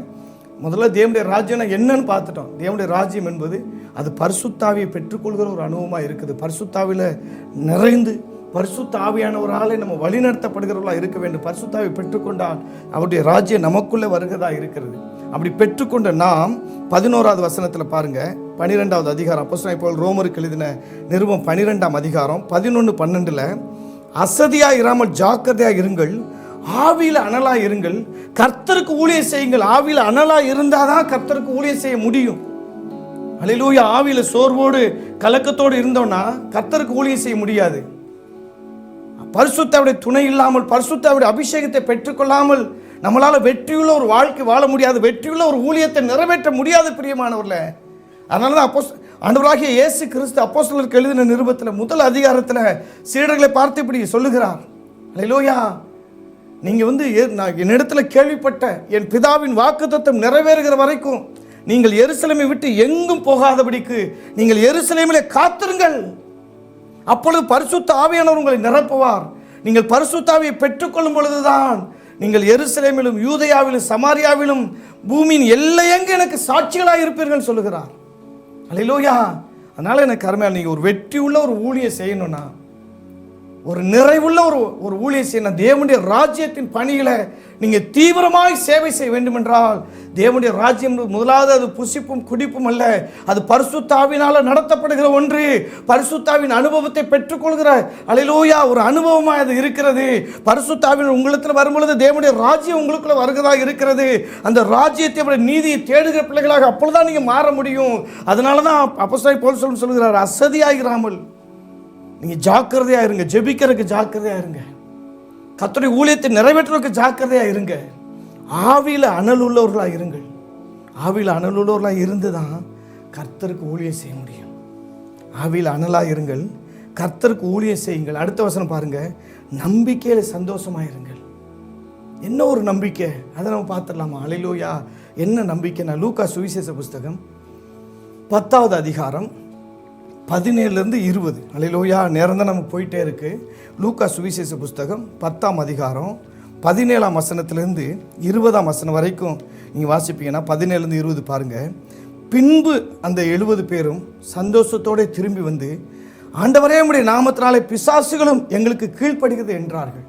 A: முதல்ல தேவனுடைய ராஜ்யம் என்னன்னு பார்த்துட்டோம். தேவனுடைய ராஜ்யம் என்பது அது பரிசுத்தாவியை பெற்றுக்கொள்கிற ஒரு அனுபவமாக இருக்குது. பரிசுத்தாவியில் நிறைந்து பரிசுத்த ஆவியானவராலே நம்ம வழிநடத்தப்படுகிறவர்களாக இருக்க வேண்டும். பரிசுத்தாவை பெற்றுக்கொண்டால் அவருடைய ராஜ்யம் நமக்குள்ளே வருகிறதா இருக்கிறது. அப்படி பெற்றுக்கொண்ட நாம் 11வது வசனத்தில் பாருங்க, 12வது அதிகாரம் அப்போஸ்தலனாகிய பவுல் ரோமருக்கு எழுதின நிருபம் 12ஆம் அதிகாரம் 11-12 அசதியாக இராமல் ஜாக்கிரதையாக இருங்கள், ஆவியில் அனலாக இருங்கள், கர்த்தருக்கு ஊழியம் செய்யுங்கள். ஆவியில் அனலாக இருந்தால் தான் கர்த்தருக்கு ஊழியம் செய்ய முடியும். அல்லேலூயா. ஆவியில் சோர்வோடு கலக்கத்தோடு இருந்தோம்னா கர்த்தருக்கு ஊழியம் செய்ய முடியாது. பரிசுத்தாவுடைய துணை இல்லாமல், பரிசுத்தாவுடைய அபிஷேகத்தை பெற்றுக்கொள்ளாமல் நம்மளால் வெற்றியுள்ள ஒரு வாழ்க்கை வாழ முடியாது, வெற்றியுள்ள ஒரு ஊழியத்தை நிறைவேற்ற முடியாது பிரியமானவர்களே. அதனால தான் ஆண்டவராகிய இயேசு கிறிஸ்து அப்போஸ்தலருக்கு எழுதின நிருபத்தில் 1 அதிகாரத்தில் சீடர்களை பார்த்து இப்படி சொல்லுகிறார். அல்லேலூயா. நீங்கள் நான் என்னிடத்தில் கேள்விப்பட்ட என் பிதாவின் வாக்குத்தத்தம் நிறைவேறுகிற வரைக்கும் நீங்கள் எருசலேமை விட்டு எங்கும் போகாதபடிக்கு நீங்கள் எருசலேமிலே காத்திருங்கள். அப்பொழுது பரிசுத்த ஆவியானவர் உங்களை நிரப்புவார். நீங்கள் பரிசுத்த ஆவியை பெற்றுக்கொள்ளும் பொழுதுதான் நீங்கள் எருசலேமிலும் யூதேயாவிலும் சமாரியாவிலும் பூமியின் எல்லையெங்கு எனக்கு சாட்சிகளாக இருப்பீர்கள் சொல்லுகிறார். அல்லேலூயா. அதனால எனக்கு அருமையாக நீங்கள் ஒரு வெற்றி உள்ள ஒரு ஊழியம் செய்யணும்னா, ஒரு நிறைவுள்ள ஒரு ஊழியம் செய்யணும். தேவனுடைய ராஜ்யத்தின் பணிகளை நீங்கள் தீவிரமாய் சேவை செய்ய வேண்டும் என்றால், தேவனுடைய ராஜ்யம் முதலாவது அது புசிப்பும் குடிப்பும் அல்ல, அது பரிசுத்த ஆவியினால் நடத்தப்படுகிற ஒன்று. பரிசுத்த ஆவியின் அனுபவத்தை பெற்றுக்கொள்கிற அல்லேலூயா ஒரு அனுபவமாக அது இருக்கிறது. பரிசுத்த ஆவியின் உங்களிடத்தில் வரும்பொழுது தேவனுடைய ராஜ்யம் உங்களுக்குள்ள வருகிறதாக இருக்கிறது. அந்த ராஜ்யத்தை நீதியை தேடுகிற பிள்ளைகளாக அப்பொழுதுதான் நீங்கள் மாற முடியும். அதனால தான் அப்போஸ்தலனாகிய பவுல் சொல்லுகிறார், அசதியாகிறாமல் நீங்கள் ஜாக்கிரதையாக இருங்க, ஜெபிக்கிறதுக்கு ஜாக்கிரதையாக இருங்க, கர்த்தருடைய ஊழியத்தை நிறைவேற்றுவதற்கு ஜாக்கிரதையாக இருங்க, ஆவியில் அனல் உள்ளவர்களாக இருங்கள். ஆவியில் அனல் உள்ளவர்களாக இருந்து தான் கர்த்தருக்கு ஊழியம் செய்ய முடியும். ஆவியில் அனலாக இருங்கள், கர்த்தருக்கு ஊழியம் செய்யுங்கள். அடுத்த வசனம் பாருங்க, நம்பிக்கையில் சந்தோஷமாக இருங்கள். என்ன ஒரு நம்பிக்கை, அதை நம்ம பார்த்துடலாமா? அல்லேலூயா. என்ன நம்பிக்கைனா, லூக்கா சுவிசேஷ புஸ்தகம் 10வது அதிகாரம் 17-20. அல்லேலூயா. நேரம் தான் நம்ம போயிட்டே இருக்கு. லூக்கா சுவிசேஷ புஸ்தகம் 10ஆம் அதிகாரம் 17ஆம் வசனத்திலிருந்து 20ஆம் வசனம் வரைக்கும் நீங்கள் வாசிப்பீங்கன்னா 17-20 பாருங்க. பின்பு அந்த 70 பேரும் சந்தோஷத்தோடு திரும்பி வந்து, ஆண்டவரே உம்முடைய நாமத்தினாலே பிசாசுகளும் எங்களுக்கு கீழ்ப்படுகிறது என்றார்கள்.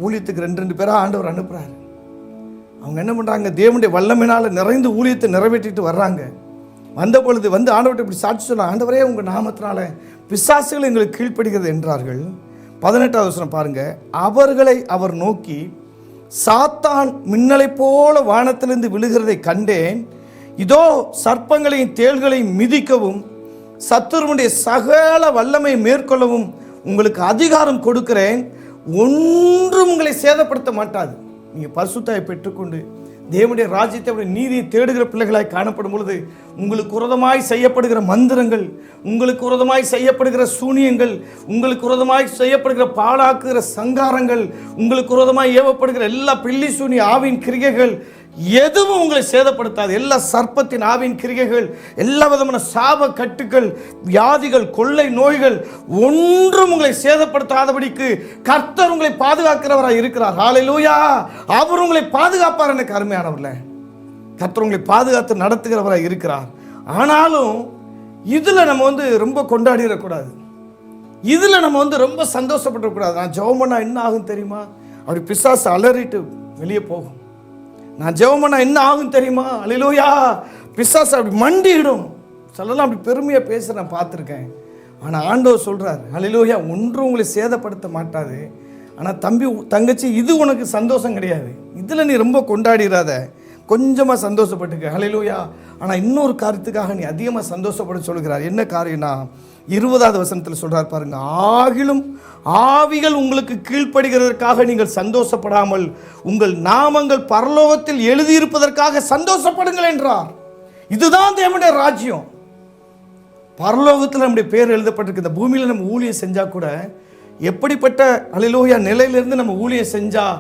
A: ஊழியத்துக்கு 2 பேராக ஆண்டவர் அனுப்புகிறார். அவங்க என்ன பண்ணுறாங்க, தேவனுடைய வல்லமையினால் நிறைந்து ஊழியத்தை நிறைவேற்றிட்டு வர்றாங்க. வந்த பொழுது ஆண்டவர்கிட்ட இப்படி சாட்சி சொன்னாங்க, ஆண்டவரே உங்கள் நாமத்தினால பிசாசுகள் எங்களுக்கு கீழ்ப்படுகிறது என்றார்கள். 18வது வசனம் பாருங்க, அவர்களை அவர் நோக்கி, சாத்தான் மின்னலை போல வானத்திலிருந்து விழுகிறதை கண்டேன். இதோ சர்ப்பங்களையும் தேள்களையும் மிதிக்கவும் சத்துருவனுடைய சகல வல்லமை மேற்கொள்ளவும் உங்களுக்கு அதிகாரம் கொடுக்கிறேன், ஒன்றும் உங்களை சேதப்படுத்த மாட்டாது. நீங்கள் பரிசுத்தாவை பெற்றுக்கொண்டு தேவனுடைய ராஜ்யத்தை நீதியை தேடுகிற பிள்ளைகளாய் காணப்படும் பொழுது உங்களுக்கு விரோதமாய் செய்யப்படுகிற மந்திரங்கள், உங்களுக்கு விரோதமாய் செய்யப்படுகிற சூனியங்கள், உங்களுக்கு விரோதமாய் செய்யப்படுகிற பாழாக்குகிற சங்காரங்கள், உங்களுக்கு விரோதமாய் ஏவப்படுகிற எல்லா பில்லி சூனி ஆவின் கிரிகைகள் எதுவும் உங்களை சேதப்படுத்தாது. எல்லா சர்ப்பத்தின் ஆவின் கிரிகைகள், எல்லா விதமான சாப கட்டுக்கள், வியாதிகள், கொள்ளை நோய்கள் ஒன்றும் உங்களை சேதப்படுத்தாதபடிக்கு கர்த்தர் உங்களை பாதுகாக்கிறவராக இருக்கிறார். ஹல்லேலூயா. அவர் உங்களை பாதுகாப்பார். எனக்கு அருமையானவர்களே, கர்த்தர் உங்களை பாதுகாத்து நடத்துகிறவராக இருக்கிறார். ஆனாலும் இதில் நம்ம ரொம்ப கொண்டாடிடக்கூடாது, இதில் நம்ம ரொம்ப சந்தோஷப்படக்கூடாது. நான் ஜெபம் பண்ணால் என்ன ஆகும் தெரியுமா? அப்படி பிசாசு அலறிட்டு வெளியே போகும். நான் ஜெபம் பண்ணால் என்ன ஆகும் தெரியுமா? அல்லேலூயா. பிசாசு அப்படி மண்டிடும். சொல்லலாம், அப்படி பெருமையாக பேச நான் பார்த்துருக்கேன். ஆனால் ஆண்டவர் சொல்கிறார், அல்லேலூயா, ஒன்றும் உங்களை சேதப்படுத்த மாட்டாது. ஆனால் தம்பி தங்கச்சி, இது உனக்கு சந்தோஷம் கிடையாது, இதில் நீ ரொம்ப கொண்டாடிடாத, கொஞ்சமாக சந்தோஷப்பட்டுக்க. அல்லேலூயா. ஆனால் இன்னொரு காரியத்துக்காக நீ அதிகமாக சந்தோஷப்பட சொல்கிறார். என்ன காரியம்னா 20வது வசனத்தில் சொல்கிறார் பாருங்க, ஆகிலும் ஆவிகள் உங்களுக்கு கீழ்ப்படுகிறதற்காக நீங்கள் சந்தோஷப்படாமல் உங்கள் நாமங்கள் பரலோகத்தில் எழுதியிருப்பதற்காக சந்தோஷப்படுங்கள் என்றார். இதுதான் தேவனுடைய ராஜ்யம். பரலோகத்தில் நம்முடைய பேர் எழுதப்பட்டிருக்கு. இந்த பூமியில் நம்ம ஊழியம் செஞ்சால் கூட எப்படிப்பட்ட அல்லேலூயா நிலையிலிருந்து நம்ம ஊழியம் செஞ்சால்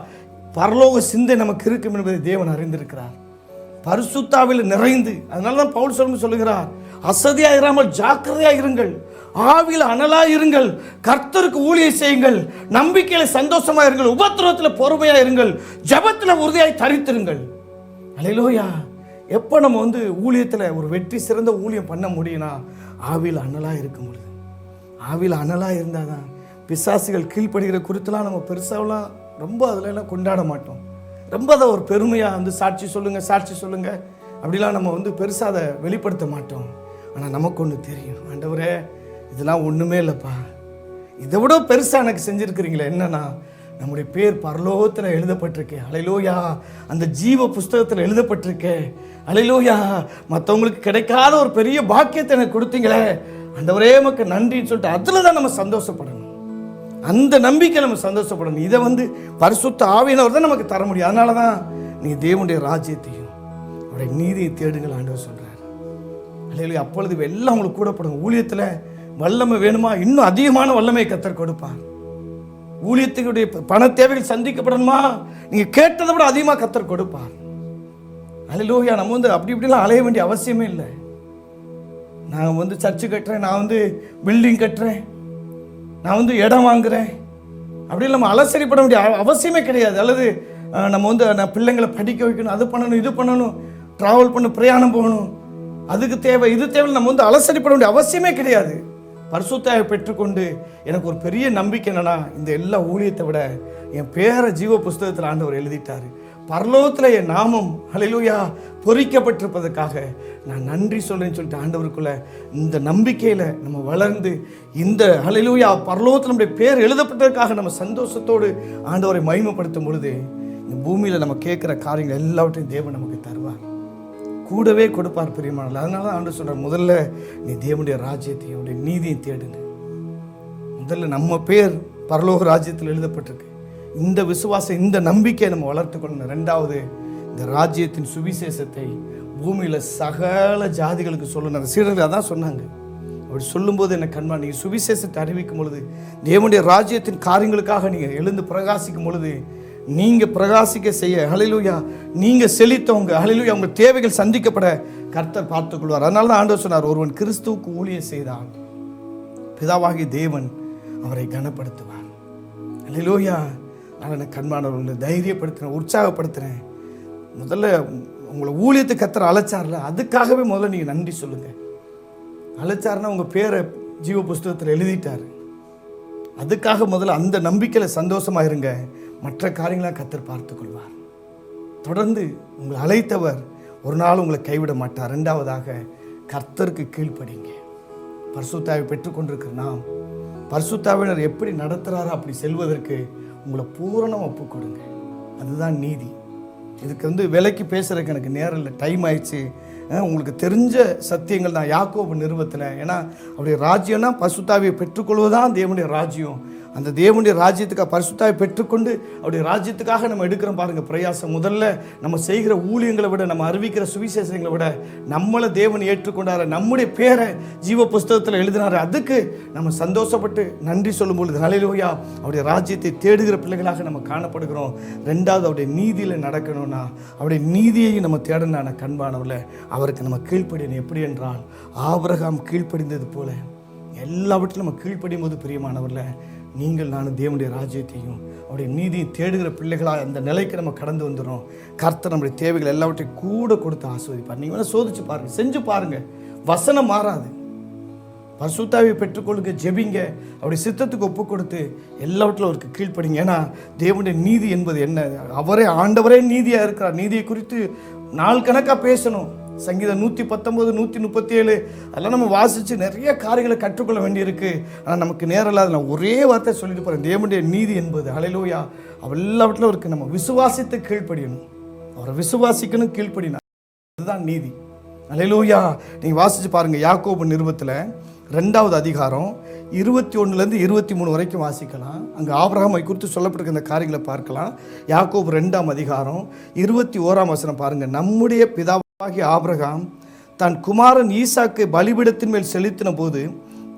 A: பரலோக சிந்தை நமக்கு இருக்கும் என்பதை தேவன் அறிந்திருக்கிறார். பரிசுத்தாவில் நிறைந்து, அதனால தான் பவுல் சொல்லுகிறார், அசதியாக இராமல் ஜாக்கிரதையாக இருங்கள், ஆவியில் அனலாக இருங்கள், கர்த்தருக்கு ஊழியம் செய்யுங்கள், நம்பிக்கையில் சந்தோஷமாக இருங்கள், உபத்திரவத்தில் பொறுமையாக இருங்கள், ஜெபத்தில் உறுதியாய் தரித்திருங்கள். அல்லேலூயா. எப்போ நம்ம வந்து ஊழியத்தில் ஒரு வெற்றி சிறந்த ஊழியம் பண்ண முடியும்னா ஆவியில் அனலாக இருக்க முடியுது. ஆவியில் அனலாக இருந்தால் தான் பிசாசுகள் கீழ்ப்படுகிற குறித்துலாம் நம்ம பெருசாகலாம் ரொம்ப அதிலெல்லாம் கொண்டாட மாட்டோம். ரொம்ப அதை ஒரு பெருமையாக வந்து சாட்சி சொல்லுங்கள் அப்படிலாம் நம்ம வந்து பெருசாக அதை வெளிப்படுத்த மாட்டோம். ஆனால் நமக்கு ஒன்று தெரியும், ஆண்டவரே இதெல்லாம் ஒன்றுமே இல்லைப்பா, இதை விட பெருசாக எனக்கு செஞ்சுருக்கிறீங்களே. என்னன்னா நம்முடைய பேர் பரலோகத்தில் எழுதப்பட்டிருக்கே, அல்லேலூயா, அந்த ஜீவ புஸ்தகத்தில் எழுதப்பட்டிருக்கே, அல்லேலூயா, மற்றவங்களுக்கு கிடைக்காத ஒரு பெரிய பாக்கியத்தை எனக்கு கொடுத்தீங்களே, ஆண்டவரே உமக்கு நன்றின்னு சொல்லிட்டு அதில் தான் நம்ம சந்தோஷப்படணும். அந்த நம்பிக்கை நம்ம சந்தோஷப்படணும். இதை வந்து பரிசுத்த ஆவியானவர் தான் நமக்கு தர முடியும். அதனால தான் நீ தேவனுடைய ராஜ்யத்தையும் அவருடைய நீதியை தேடுங்கள் ஆண்டவர் சொல்கிறார். அல்லேலூயா. அப்பொழுது எல்லாம் உங்களுக்கு கூடப்படும். ஊழியத்தில் வல்லமை வேணுமா, இன்னும் அதிகமான வல்லமை கர்த்தர் கொடுப்பார். ஊழியத்துடைய பண தேவைகள் சந்திக்கப்படணுமா, நீங்கள் கேட்டதை விட அதிகமாக கர்த்தர் கொடுப்பார். அல்லேலூயா. நம்ம வந்து அப்படி இப்படிலாம் அலைய வேண்டிய அவசியமே இல்லை. நான் வந்து சர்ச்சு கட்டுறேன், நான் வந்து பில்டிங் கட்டுறேன், நான் வந்து இடம் வாங்குறேன் அப்படி நம்ம அலசரிப்பட வேண்டிய அவசியமே கிடையாது. அல்லது நம்ம வந்து நான் பிள்ளைங்களை படிக்க வைக்கணும், அது பண்ணணும், இது பண்ணணும், ட்ராவல் பண்ணணும், பிரயாணம் போகணும், அதுக்கு தேவை இது தேவை, நம்ம வந்து அலசரிப்பட வேண்டிய அவசியமே கிடையாது. பரிசுத்தாவை பெற்றுக்கொண்டு எனக்கு ஒரு பெரிய நம்பிக்கை என்னன்னா, இந்த எல்லா ஊழியத்தை விட என் பேரை ஜீவ புஸ்தகத்தில் ஆண்டவர் எழுதிட்டார். பரலோகத்தில் என் நாமம் ஹல்லேலூயா பொறிக்கப்பட்டிருப்பதற்காக நான் நன்றி சொல்றேன்னு சொல்லிட்டு ஆண்டவருக்குள்ள இந்த நம்பிக்கையில் நம்ம வளர்ந்து இந்த ஹல்லேலூயா பரலோகத்தில் நம்முடைய பேர் எழுதப்பட்டதற்காக நம்ம சந்தோஷத்தோடு ஆண்டவரை மகிமைப்படுத்தும் பொழுது இந்த பூமியில் நம்ம கேட்குற காரியங்கள் எல்லாவற்றையும் தேவன் நமக்கு தருவார், கூடவே கொடுப்பார் பிரியமானவர்களே. அதனால தான் ஆண்டவர் சொல்கிறார், முதல்ல நீ தேவனுடைய ராஜ்யத்தையும் அவருடைய நீதியை தேடுங்க. முதல்ல நம்ம பேர் பரலோக ராஜ்யத்தில் எழுதப்பட்டிருக்கு. இந்த விசுவாசம், இந்த நம்பிக்கையை நம்ம வளர்த்துக்கொள்ளணும். ரெண்டாவது, இந்த ராஜ்யத்தின் சுவிசேஷத்தை பூமியில் சகல ஜாதிகளுக்கு சொல்லணும். அந்த சீடர்கள் அதான் சொன்னாங்க. அப்படி சொல்லும்போது என்ன கண்மா, நீங்கள் சுவிசேஷத்தை அறிவிக்கும் பொழுது, தேவனுடைய ராஜ்யத்தின் காரியங்களுக்காக நீங்கள் எழுந்து பிரகாசிக்கும் பொழுது, நீங்கள் பிரகாசிக்க செய்ய ஹல்லேலூயா நீங்கள் செழித்தவங்க ஹல்லேலூயா உங்கள் தேவைகள் சந்திக்கப்பட கர்த்தர் பார்த்துக்கொள்வார். அதனால தான் ஆண்டவர் சொன்னார், ஒருவன் கிறிஸ்துவுக்கு ஊழியம் செய்தான் பிதாவாகி தேவன் அவரை கனப்படுத்துவார். ஹல்லேலூயா. நான் கண்மானவர்களை தைரியப்படுத்துகிறேன், உற்சாகப்படுத்துகிறேன். முதல்ல உங்களை ஊழியத்தை கர்த்தர் அழைச்சார்ல, அதுக்காகவே முதல்ல நீங்கள் நன்றி சொல்லுங்கள். அழைச்சாருன்னா உங்கள் பேரை ஜீவ புஸ்தகத்தில் எழுதிட்டார். அதுக்காக முதல்ல அந்த நம்பிக்கையில் சந்தோஷமாக இருங்க. மற்ற காரியங்களாக கர்த்தர் பார்த்துக்கொள்வார். தொடர்ந்து உங்களை அழைத்தவர் ஒரு நாள் உங்களை கைவிட மாட்டார். ரெண்டாவதாக, கர்த்தருக்கு கீழ்ப்படிங்க. பரிசுத்தாவை பெற்றுக்கொண்டிருக்கிற நாம் பரிசுத்தாவினர் எப்படி நடத்துகிறாரோ அப்படி செல்வதற்கு உங்களை பூரணம் ஒப்பு கொடுங்க. அதுதான் நீதி. இதுக்கு வந்து விலைக்கு பேசுகிறதுக்கு எனக்கு நேரம் இல்லை, டைம் ஆயிடுச்சு. உங்களுக்கு தெரிஞ்ச சத்தியங்கள் தான் யாக்கோபு நிறுவத்தில். ஏன்னா அவருடைய ராஜ்யம்னா பரிசுத்தாவியை பெற்றுக்கொள்வதுதான் தேவனுடைய ராஜ்யம். அந்த தேவனுடைய ராஜ்யத்துக்காக பரிசுத்தாவை பெற்றுக்கொண்டு அவருடைய ராஜ்யத்துக்காக நம்ம எடுக்கிறோம் பாருங்கள் பிரயாசம். முதல்ல நம்ம செய்கிற ஊழியங்களை விட, நம்ம அறிவிக்கிற சுவிசேஷங்களை விட, நம்மளை தேவன் ஏற்றுக்கொண்டார், நம்முடைய பேரை ஜீவ புஸ்தகத்தில் எழுதினார், அதுக்கு நம்ம சந்தோஷப்பட்டு நன்றி சொல்லும் பொழுது ஹல்லேலூயா அவருடைய ராஜ்யத்தை தேடுகிற பிள்ளைகளாக நம்ம காணப்படுகிறோம். ரெண்டாவது, அவருடைய நீதியில் நடக்கணும்னா, அவருடைய நீதியையும் நம்ம தேடனான கண்பானவர்ல அவருக்கு நம்ம கீழ்ப்படியணும். எப்படி என்றால், ஆபிரகாம் கீழ்ப்படிந்தது போல எல்லாவற்றிலும் நம்ம கீழ்ப்படியும் போது பிரியமானவர்ல நீங்கள் நானும் தேவனுடைய ராஜ்யத்தையும் அவருடைய நீதியை தேடுகிற பிள்ளைகளாக அந்த நிலைக்கு நம்ம கடந்து வந்துடும். கர்த்தர் நம்முடைய தேவைகள் எல்லாவற்றையும் கூட கொடுத்து ஆசீர்வதிப்பார். நீங்கள் வேணால் சோதிச்சு பாருங்கள், செஞ்சு பாருங்கள், வசனம் மாறாது. பரிசுத்தாவியை பெற்றுக்கொள்ளுங்க, ஜெபிங்க, அவருடைய சித்தத்துக்கு ஒப்பு கொடுத்து எல்லாவற்றிலும் அவருக்கு கீழ்ப்படிங்க. ஏன்னா தேவனுடைய நீதி என்பது என்ன, அவரே ஆண்டவரே நீதியாக இருக்கிறார். நீதியை குறித்து நாள் கணக்காக பேசணும். சங்கீதம் 119, 137 அதெல்லாம் நம்ம வாசித்து நிறைய காரியங்களை கற்றுக்கொள்ள வேண்டியிருக்கு. ஆனால் நமக்கு நேரம் இல்லாத நான் ஒரே வார்த்தை சொல்லிட்டு போகிறேன். தேவனுடைய நீதி என்பது ஹல்லேலூயா எல்லாவற்றிலும் அவருக்கு நம்ம விசுவாசித்து கீழ்ப்படியணும். அவரை விசுவாசிக்கணும், கீழ்ப்படினா அதுதான் நீதி. ஹல்லேலூயா. நீங்கள் வாசித்து பாருங்கள், யாக்கோபு நிருபத்தில் 2வது அதிகாரம் 21 23 வரைக்கும் வாசிக்கலாம். அங்கே ஆபிரகாமை குறித்து சொல்லப்பட்டிருக்க இந்த காரியங்களை பார்க்கலாம். யாக்கோபு 2ஆம் அதிகாரம் 21ஆம் வசனம் பாருங்கள். நம்முடைய பிதாவாகிய ஆபிரகாம் தன் குமாரன் ஈசாக்கை பலிபீடத்தின் மேல் செலுத்தின போது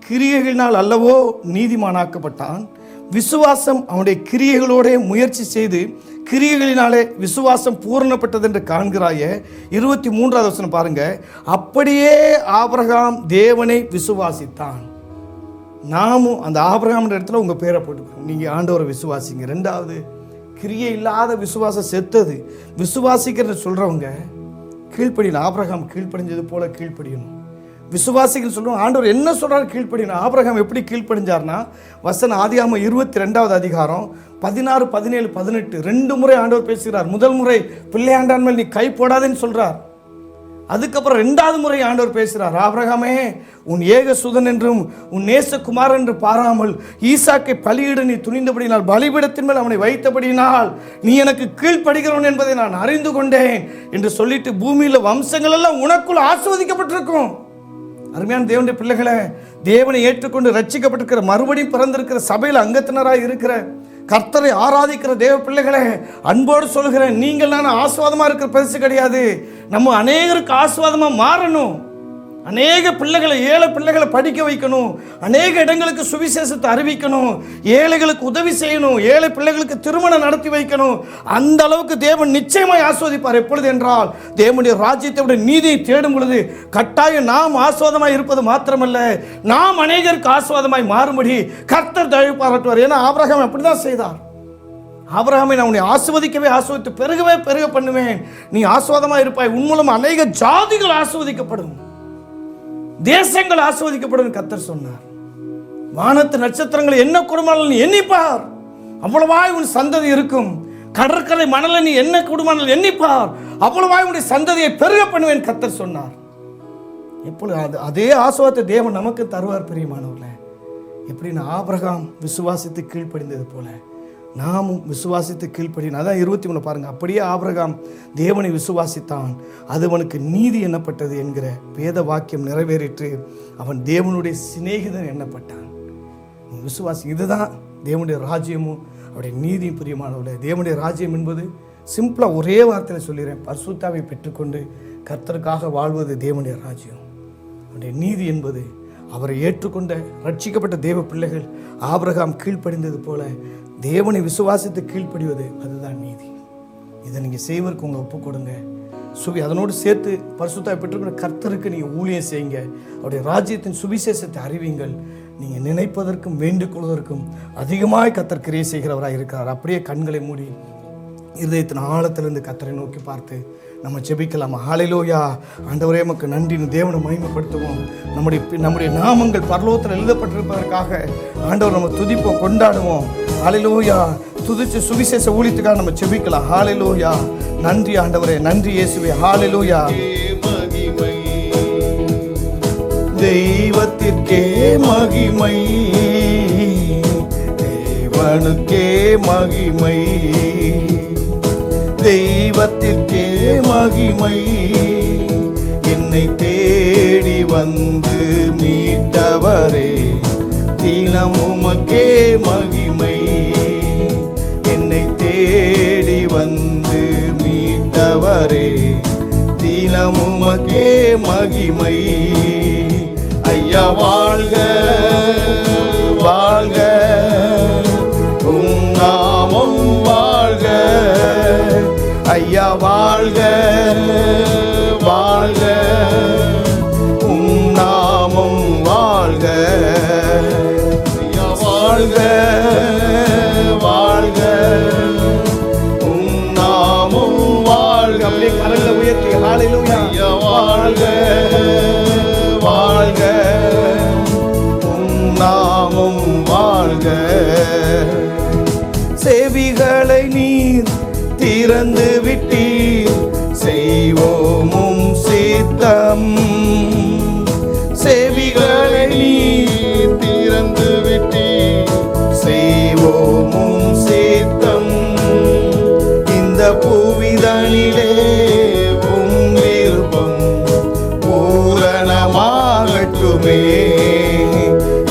A: கிரியைகளினால் அல்லவோ நீதிமானாக்கப்பட்டான். விசுவாசம் அவனுடைய கிரியைகளோட முயற்சி செய்து கிரியைகளினாலே விசுவாசம் பூரணப்பட்டது என்று காண்கிறாயே. 23வது வசனம் பாருங்க. அப்படியே ஆபிரகாம் தேவனை விசுவாசித்தான். நாமும் அந்த ஆபிரகாம் இடத்துல உங்கள் பேரை போட்டுக்கிறோம். நீங்கள் ஆண்டவரை விசுவாசிங்க. ரெண்டாவது, கிரியை இல்லாத விசுவாசம் செத்தது. விசுவாசிக்கிறது சொல்கிறவங்க கீழ்ப்படியணும். ஆபிரகாம் கீழ்ப்படிஞ்சது போல கீழ்ப்படியணும். விசுவாசிகள் சொல்லுவோம், ஆண்டவர் என்ன சொல்றாரு? கீழ்ப்படியணும். ஆபிரகாம் எப்படி கீழ்ப்படிஞ்சார்னா, வசனம் ஆதியாகமம் 22வது அதிகாரம் 16, 17, 18 2 முறை ஆண்டவர் பேசுகிறார். முதல் முறை பிள்ளையாண்டான் மேல் நீ கை போடாதேன்னு சொல்றார். அதுக்கப்புறம் 2வது முறை ஆண்டவர் பேசுகிறார், ஆபிரகாமே, உன் ஏகசுதன் என்றும் உன் நேசகுமார் என்று பாராமல் ஈசாக்கை பலியிட நீ துணிந்தபடினால், பலிபீடத்தின் மேல் அவனை வைத்தபடியினால் நீ எனக்கு கீழ்ப்படுகிறவன் என்பதை நான் அறிந்து கொண்டேன் என்று சொல்லிட்டு, பூமியில் வம்சங்கள் எல்லாம் உனக்குள் ஆசீர்வதிக்கப்பட்டிருக்கும். அருமையான தேவனுடைய பிள்ளைகளை, தேவனை ஏற்றுக்கொண்டு ரட்சிக்கப்பட்டிருக்கிற, மறுபடியும் பிறந்திருக்கிற, சபையில் அங்கத்தினராக இருக்கிற, கர்த்தரை ஆராதிக்கிற தேவ பிள்ளைகளே, அன்போடு சொல்கிறேன், நீங்கள் நான் ஆசீர்வாதமாக இருக்கிற பெருசு கிடையாது. நம்ம அநேகருக்கு ஆசீர்வாதமாக மாறணும். அநேக பிள்ளைகளை, ஏழை பிள்ளைகளை படிக்க வைக்கணும். அநேக இடங்களுக்கு சுவிசேஷத்தை அறிவிக்கணும். ஏழைகளுக்கு உதவி செய்யணும். ஏழை பிள்ளைகளுக்கு திருமணம் நடத்தி வைக்கணும். அந்த அளவுக்கு தேவன் நிச்சயமாய் ஆசீர்வதிப்பார். எப்பொழுது என்றால், தேவனுடைய ராஜ்யத்தை நீதியை தேடும் பொழுது கட்டாயம் நாம் ஆசீர்வாதமாய் இருப்பது மாத்திரமல்ல, நாம் அநேகருக்கு ஆசீர்வாதமாய் மாறும்படி கர்த்தர் தயவு பாராட்டுவார். ஏன்னா ஆபிரகாம் அப்படிதான் செய்தார். ஆபிரகாமை நான் உன்னை ஆசீர்வதித்து பெருகவே பெருக பண்ணுவேன், நீ ஆசீர்வாதமாய் இருப்பாய், உன் மூலம் அநேக ஜாதிகள் ஆசீர்வதிக்கப்படும், தேசங்கள் ஆசீர்வதிக்கப்படும் கர்த்தர் சொன்னார். வானத்து நட்சத்திரங்களை என்ன குடும்பங்கள் நீ எண்ணிப்பார், அவ்வளவாய் உன் சந்ததி இருக்கும். கடற்கரை மணலை நீ என்ன குடும்பங்கள் எண்ணிப்பார், அவ்வளவாய் உன்னுடைய சந்ததியை பெருக பண்ணுவேன் கர்த்தர் சொன்னார். எப்பொழுது அதே ஆசீர்வாதத்தை தேவன் நமக்கு தருவார். பிரியமானவர்களே, எப்படின்னா ஆபிரகாம் விசுவாசித்து கீழ்ப்படிந்தது போல நாமும் விசுவாசித்து கீழ்ப்படினோம். அதான் 23 பாருங்க. அப்படியே ஆபிரகாம் தேவனை விசுவாசித்தான், அது அவனுக்கு நீதி எண்ணப்பட்டது என்கிற வேத வாக்கியம் நிறைவேறிற்று, அவன் தேவனுடைய சிநேகிதன் எண்ணப்பட்டான். விசுவாசி, இதுதான் தேவனுடைய ராஜ்யமும் அவருடைய நீதியும். பிரியமானவர்களே, தேவனுடைய ராஜ்யம் என்பது சிம்பிளாக ஒரே வார்த்தையில் சொல்லிடுறேன், பரிசுத்தாவை பெற்றுக்கொண்டு கர்த்தருக்காக வாழ்வது தேவனுடைய ராஜ்யம். அவருடைய நீதி என்பது அவரை ஏற்றுக்கொண்ட ரட்சிக்கப்பட்ட தேவ பிள்ளைகள் ஆபிரகாம் கீழ்ப்படிந்தது போல தேவனை விசுவாசித்து கீழ்ப்படிவது, அதுதான் நீதி. இதை நீங்கள் செய்வதற்கு உங்களை ஒப்புக் கொடுங்க. அதனோடு சேர்த்து பரிசுத்தாவை பெற்றுக்கொண்ட கர்த்தருக்கு நீங்கள் ஊழியம் செய்யுங்க. அவருடைய ராஜ்யத்தின் சுவிசேஷத்தை அறிவிங்கள். நீங்கள் நினைப்பதற்கும் வேண்டிக் கொள்வதற்கும் அதிகமாய் கர்த்தர் கிரியை செய்கிறவராக இருக்கிறார். அப்படியே கண்களை மூடி இருதயத்தின் ஆழத்திலிருந்து கர்த்தரை நோக்கி பார்த்து நம்ம ஜெபிக்கலாம். ஹல்லேலூயா. ஆண்டவரே, உமக்கு நன்றின்னு தேவனை மகிமைப்படுத்துவோம். நம்முடைய நாமங்கள் பரலோகத்தில் எழுதப்பட்டிருப்பதற்காக ஆண்டவர் நம்ம துதிப்போம், கொண்டாடுவோம். ஹல்லேலூயா. துதிச்சு சுவிசேஷ ஊழியத்துக்காக நம்ம ஜெபிக்கலாம். ஹல்லேலூயா. நன்றி ஆண்டவரே, நன்றி இயேசுவே. ஹல்லேலூயா. தெய்வத்திற்கே மகிமை, தேவனுக்கே மகிமை, தெய்வத்திற்கே மகிமை, என்னை தேடி வந்து மீட்டவரே, தினம் உமக்கே மகிமை, என்னை தேடி வந்து மீட்டவரே, தினம் உமக்கே மகிமை. ஐயா வாழ்க வாழ்க, உம் நாமம் வாழ்க. ஐயா வாழ்க வாழ்க, உம் நாமம் வாழ்க. ஐயா வாழ்க வாழ்க, உம் நாமம் வாழ்க. அப்படியே கரங்களை உயர்த்தி ஹல்லேலூயா. ஐயா வாழ்க வாழ்க, உம் நாமம் வாழ்க. செவிகளை நீர் திறந்து விட்டீர், செய்வோமும் சித்தம். செவிகளை நீர் திறந்து விட்டீர், செய்வோமும் சித்தம். இந்த பூவிதனிலே உம் விருப்பம் பூரணமாகட்டுமே,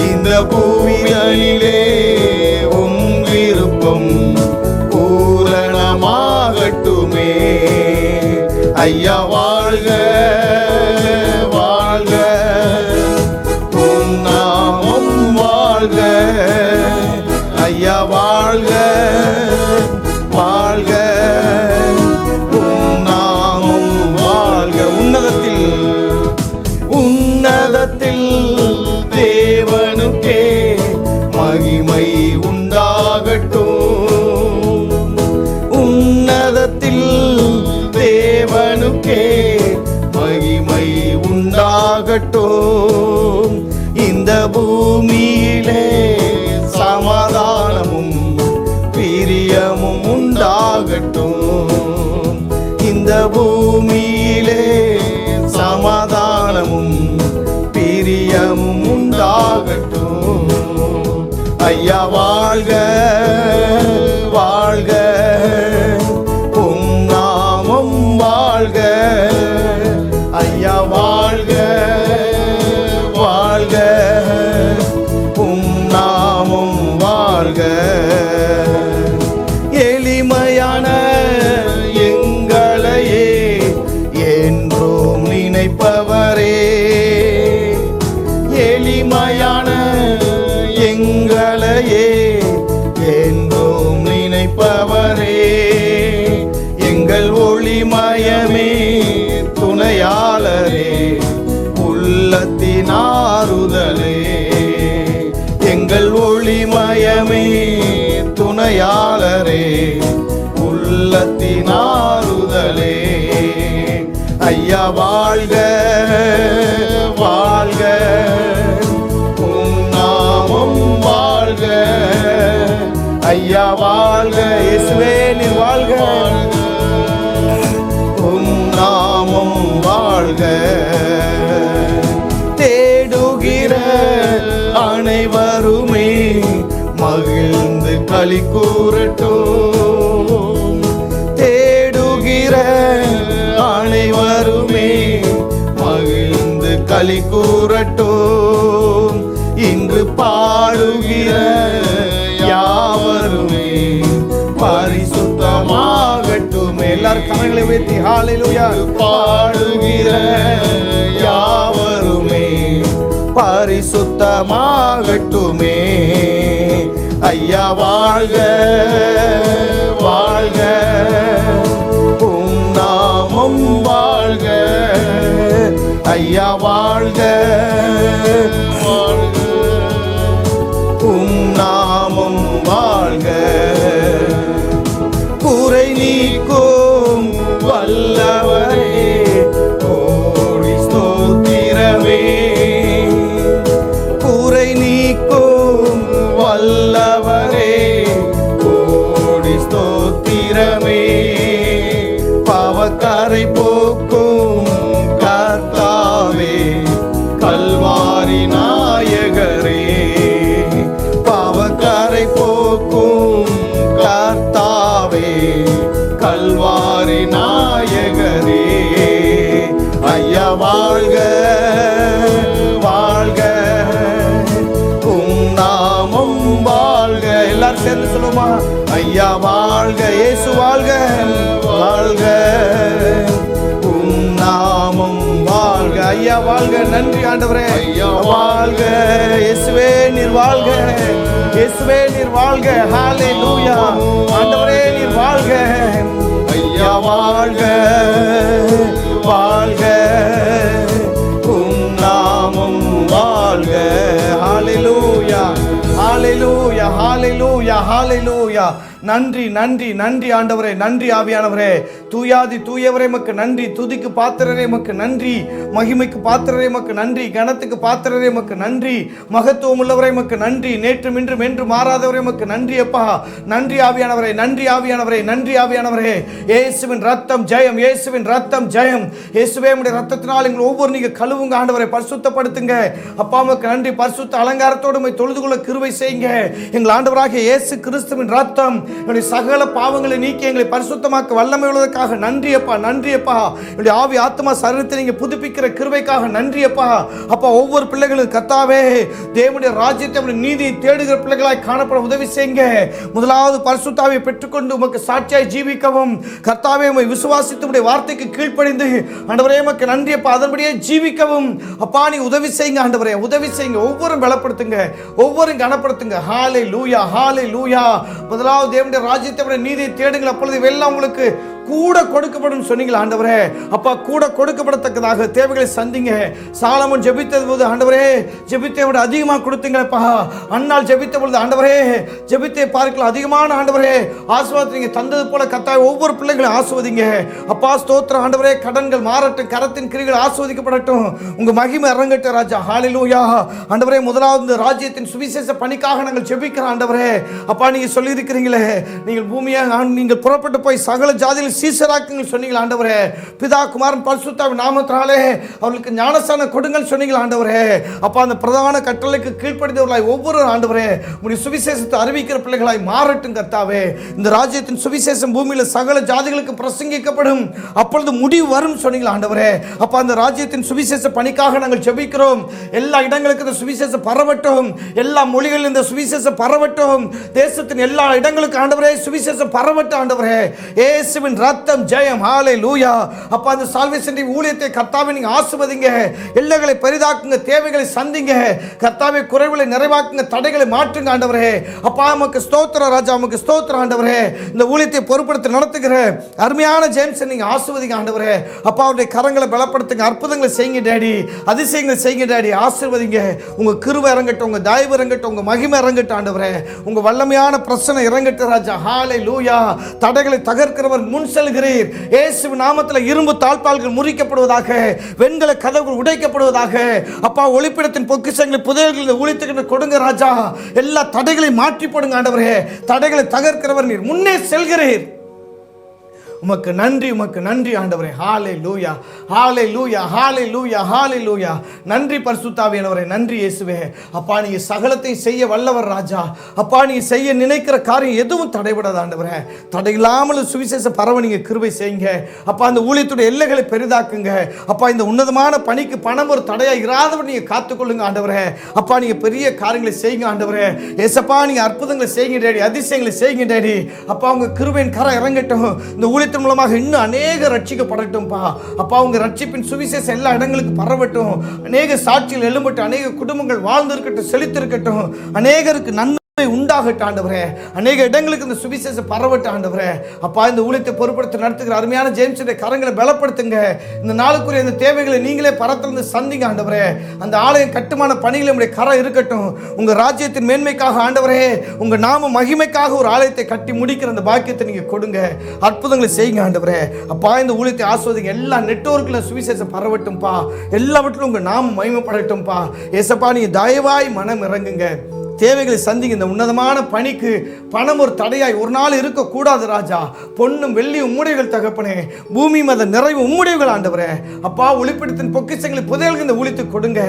A: இந்த பூவிதனிலே உம் விருப்பம் பூரணமாகட்டுமே. ஐயா வாழ்க வாழ்க, உம் நாமம் வாழ்க. ஐயா வாழ்க வாழ்க, உம் நாமம் வாழ்க. உன்னதத்தில் உன்னதத்தில் தேவனுக்கே மகிமை உண்டாகட்டும், உன்னதத்தில் தேவனுக்கே உண்டாகட்டும். இந்த பூமியிலே சமாதானமும் பிரியமும் உண்டாகட்டும். இந்த பூமியிலே சமாதானமும் பிரியமும் உண்டாகட்டும். ஐயா வாழ்க வாழ்க, உம் நாமம் வாழ்க. ஐயா வாழ்க வாழ்க, உம் நாமம் வாழ்க. எளிமையான எங்களையே என்றும் நினைப்பவரே, எளிமையான எங்களையே என்றும் நினைப்பவரே, எங்கள் ஒளிமயமே துணையாளரே, உள்ளத்தின் ஆறுதலே. எங்கள் ஒளிமயமே துணையாளரே, உள்ளத்தின் ஆறுதலே. ஐயா வாழ்க வாழ்க, உம் நாமம் வாழ்க. ஐயா வாழ்க, இயேசுவே நீர் வாழ்க, உம் நாமம் வாழ்க. தேடுகிற அனைவருமே மகிழ்ந்து களி கூறட்டும். தேடுகிற அனைவருமே மகிழ்ந்து களி கூறட்டும். இன்று பாடுகிற யாவருமே பரிசுத்தமாகட்டும். எல்லாரும் கரங்களை உயர்த்தி ஹல்லேலூயா. பாடுகிற யாவருமே பரிசுத்தமாகட்டுமே. ஐயா வாழ்க வாழ்க, உம் நாமம் வாழ்க. ஐயா வாழ்க வாழ்க, உம் நாமம் வாழ்க. குறை நீக்கும் வல்லவரே, கோடி ஸ்தோத்திரமே. குறை நீக்கும் வல்லவரே, கோடி ஸ்தோத்திரமே. பாவக்கரை போக்கும் கர்த்தாவே, கல்வாரி நாயகரே. பாவக்கரை போக்கும் கர்த்தாவே, கல்வாரி நாயகரே. ஐயா வாழ்க வாழ்க, உம் நாமம் வாழ்க. எல்லாரும் சேர்ந்து சொல்லுமா? ஐயா வாழ்க, இயேசு வாழ்க வாழ்க, உம் நாமம் வாழ்க. ஐயா வாழ்க, நன்றி ஆண்டவரே. ஐயா வாழ்க, இயேசுவே நீர் வாழ்க, இயேசுவே நீர் வாழ்க. ஹல்லேலூயா. ஆண்டவரே நீர் வாழ்க. ஐயா வாழ்க வாழ்க, உம் நாமம் வாழ்க. ஹல்லேலூயா ஹல்லேலூயா ஹல்லேலூயா ஹல்லேலூயா. நன்றி நன்றி நன்றி ஆண்டவரே, நன்றி ஆவியானவரே. தூயாதி தூயவரே மக்கு நன்றி. துதிக்கு பாத்திரரே மக்கு நன்றி. மகிமைக்கு பாத்திரரே மக்கு நன்றி. கனத்துக்கு பாத்திரரே மக்கு நன்றி. மகத்துவம் உள்ளவரே மக்கு நன்றி. நேற்றும் இன்றும் என்று மாறாதவரே மக்கு நன்றி அப்பா. நன்றி ஆவியானவரே, நன்றி ஆவியானவரே, நன்றி ஆவியானவரே. இயேசுவின் ரத்தம் ஜெயம், இயேசுவின் ரத்தம் ஜெயம். இயேசுவே உம்முடைய ரத்தத்தினால் எங்கள் ஒவ்வொரு நீங்க கழுவுங்க ஆண்டவரை, பரிசுத்தப்படுத்துங்க அப்பா. மக்கு நன்றி. பரிசுத்த அலங்காரத்தோடு உம்மை தொழுது கொள்ள கிருபை செய்யுங்க. எங்கள் ஆண்டவராகிய இயேசு கிறிஸ்துவின் ரத்தம் என்னுடைய சகல பாவங்களை நீக்கி எங்களை பரிசுத்தமாக்க வல்லமை உள்ளதற்காக நன்றி அப்பா, நன்றி அப்பா. என்னுடைய ஆவி ஆத்மா சரீரத்தை நீங்க புதுப்பிக்கிற கிருபைக்காக நன்றி அப்பா. அப்பா ஒவ்வொரு பிள்ளைகளும் கர்த்தாவே தேவனுடைய ராஜ்யத்தை நீதியை தேடுகிற பிள்ளைகளாய் காணப்பட உதவி செய்யுங்க. முதலாவது பரிசுத்தாவை பெற்றுக்கொண்டு உமக்கு சாட்சியாய் ஜீவிக்கவும் கர்த்தாவே உம்மை விசுவாசித்து உம்முடைய வார்த்தைக்கு கீழ்ப்படிந்து ஆண்டவரே உமக்கு நன்றி அப்பா அதன்படியே ஜீவிக்கவும் அப்பா நீ உதவி செய்யுங்க ஆண்டவரே, உதவி செய்யுங்க. ஒவ்வொரும் பலப்படுத்துங்க, ஒவ்வொரும் கனப்படுத்துங்க. ஹல்லேலூயா ஹல்லேலூயா. முதலாவது தேவனுடைய ராஜ்யத்தை நீதியை தேடுங்கள், அப்பொழுது எல்லாம் உங்களுக்கு கூட கொடுக்கப்படும் சொன்னீங்க ஆண்டவரே. அப்பா கூட கொடுக்கப்படத்தக்கதாக தேவைகளை சந்திங்க. சாலமோன் ஜெபித்தது போது ஆண்டவரே ஜெபித்தை விட அதிகமாக கொடுத்தீங்களப்பா. அன்னால் ஜெபித்த பொழுது ஆண்டவரே ஜெபித்தை பார்க்கலாம் அதிகமான ஆண்டவரே ஆசீர்வாதத்தை நீங்க தந்தது போல கர்த்தாவே ஒவ்வொரு பிள்ளைகளை ஆசீர்வதிங்க அப்பா. ஸ்தோத்திரம் ஆண்டவரே. கடன்கள் மாறட்டும், கரத்தின் கிரிகள் ஆசீர்வதிக்கப்படட்டும், உங்க மகிமை இறங்கட்டும் ராஜா. ஹல்லேலூயா ஆண்டவரே. முதலாவது ராஜ்யத்தின் சுவிசேஷ பணிக்காக நாங்கள் ஜெபிக்கிறோம் ஆண்டவரே. அப்பா நீங்க சொல்லி இருக்கிறீங்களே, நீங்கள் பூமியை நீங்கள் புறப்பட்டு போய் சகல ஜாதியில் சீசராக்குங்கள் சொன்னீங்களா ஆண்டவரே. பிதா குமாரன் பரிசுத்தாவின் நாமத்தினாலே அவர்களுக்கு ஞானஸ்நானம் கொடுங்கள் சொன்னீங்களா ஆண்டவரே. அப்பா அந்த பிரதான கட்டளைக்கு கீழ்ப்படிந்தவர்களாய் ஒவ்வொரு ஆண்டவரே உடைய சுவிசேஷத்தை அறிவிக்கிற பிள்ளைகளாய் மாறட்டும் கர்த்தாவே. இந்த ராஜ்யத்தின் சுவிசேஷம் பூமியில் சகல ஜாதிகளுக்கு பிரசங்கிக்கப்படும், அப்பொழுது முடிவு வரும் சொன்னீங்களா ஆண்டவரே. அப்பா அந்த ராஜ்யத்தின் சுவிசேஷ பணிக்காக நாங்கள் ஜெபிக்கிறோம். எல்லா இடங்களுக்கும் இந்த சுவிசேஷம் பரவட்டும், எல்லா மொழிகளில் இந்த சுவிசேஷம் பரவட்டும், தேசத்தின் எல்லா இடங்களுக்கு ஆண்டவரே சுவிசேஷம் பரவட்டும் ஆண்டவரே. இயேசுவின் ரத்தம் ஜெயம். ஹல்லேலூயா. அப்பா அந்த சால்வேஷன் ஊழியத்தை கர்த்தாவே நீங்க ஆசீர்வதிங்க. எல்லைகளை பெரிதாக்குங்க, தேவைகளை சந்திங்க கர்த்தாவே. குறைவுகளை நிறைவாக்குங்க, தடைகளை மாற்றுங்க ஆண்டவரே. அப்பா நமக்கு ஸ்தோத்திரம் ராஜா, நமக்கு ஸ்தோத்திரம் ஆண்டவரே. இந்த ஊழியத்தை பொறுப்படுத்தி நடத்துகிற அருமையான ஜேம்ஸ் நீங்க ஆசீர்வதிங்க ஆண்டவரே. அப்பா அவருடைய கரங்களை பலப்படுத்துங்க, அற்புதங்களை செய்யுங்க டாடி, அதிசயங்களை செய்யுங்க டாடி. ஆசீர்வதிங்க. உங்க கிருபை இறங்கட்டும், உங்க தயவு இறங்கட்டும், உங்க மகிமை இறங்கட்டும் ஆண்டவரே. உங்க வல்லமையான பிரச்சனை இறங்கட்டும் ராஜா. ஹல்லேலூயா. தடைகளை தகர்க்கிறவர் முன் செல்கிறீர். இயேசுவின் நாமத்தில் இரும்பு தாழ்பால்கள் முறிக்கப்படுவதாக, வெண்கல கதவுகள் உடைக்கப்படுவதாக. அப்பா ஒளிப்பிடத்தின் பொக்கிஷங்களை புதையல்களில் ஊழித்துக்கிட்டு கொடுங்க ராஜா. எல்லா தடைகளையும் மாற்றி போடுங்க ஆண்டவரே. தடைகளை தகர்க்கிறவர் நீர் முன்னே செல்கிறீர். உமக்கு நன்றி, உமக்கு நன்றி ஆண்டவரே. ஹல்லேலூயா, ஹல்லேலூயா, ஹல்லேலூயா, ஹல்லேலூயா. நன்றி பரிசுத்தாவியானவரே, நன்றி இயேசுவே. அப்பா நீங்க சகலத்தையும் செய்ய வல்லவர் ராஜா. அப்பா நீங்க செய்ய நினைக்கிற காரியம் எதுவும் தடைபடாத ஆண்டவரே. தடையில்லாமல் சுவிசேஷ பரவ நீங்க கிருபை செய்யுங்க. அப்பா அந்த ஊழியத்துடைய எல்லைகளை பெரிதாக்குங்க. அப்பா இந்த உன்னதமான பணிக்கு பணம் ஒரு தடையா இராதவர் நீங்க காத்துக்கொள்ளுங்க ஆண்டவரே. அப்பா நீங்க பெரிய காரியங்களை செய்யுங்க ஆண்டவரே. ஏசப்பா நீங்க அற்புதங்களை செய்யுங்க டாடி, அதிசயங்களை செய்யுங்க டாடி. அப்பா உங்க கிருபையின் கரை இறங்கட்டும். இந்த ஊழியத்தின் மூலமாக இன்னும் அநேக ரட்சிக்கப்படட்டும்பா. அப்பா உங்க ரட்சிப்பின் சுவிசேஷம் எல்லா இடங்களுக்கு பரவட்டும். அநேக சாட்சிகள் எழும்பட்டும், அநேக குடும்பங்கள் வாழ்ந்திருக்கட்டும், செழித்திருக்கட்டும், அநேகருக்கு நன்மை உண்டாகட்டும் ஆண்டவரே. அநேக இடங்களுக்கு இந்த சுவிசேஷம் பரவட்டும் ஆண்டவரே. அப்பா இந்த ஊழியத்தை பொறுப்படுத்தி நடத்துகிற அருமையான ஜேம்ஸுடைய கரங்களை பலப்படுத்துங்க. இந்த நாளுக்குரிய இந்த தேவைகளை நீங்களே பரத்திலிருந்து சந்திங்க ஆண்டவரே. அந்த ஆலயம் கட்டுமான பணிகளை உடைய கரம் இருக்கட்டும். உங்க ராஜ்யத்தின் மேன்மைக்காக ஆண்டவரே, உங்க நாம மகிமைக்காக ஒரு ஆலயத்தை கட்டி முடிக்கிற அந்த பாக்கியத்தை நீங்க கொடுங்க. அற்புதங்களை செய்யுங்க ஆண்டவரே. அப்பா இந்த ஊழியத்தை ஆஸ்வதிங்க. எல்லா நெட்வொர்க்கில் சுவிசேஷம் பரவட்டும்பா. எல்லாவற்றிலும் உங்க நாம மகிமைப்படட்டும்பா. ஏசப்பா நீங்க தயவாய் மனம் இறங்குங்க, தேவைகளை சந்திங்க. இந்த உன்னதமான பணிக்கு பணம் ஒரு தடையாய் ஒரு நாள் இருக்கக்கூடாது ராஜா. பொன்னும் வெள்ளியும் உம்முடையவர்கள் தகப்பனே, பூமி மத நிறைவு உம்முடையவர்கள் ஆண்டவரே. அப்பா ஒளிப்பிடத்தின் பொக்கிஷங்களை புதையல்கள் இந்த ஊழியத்துக்கு கொடுங்க.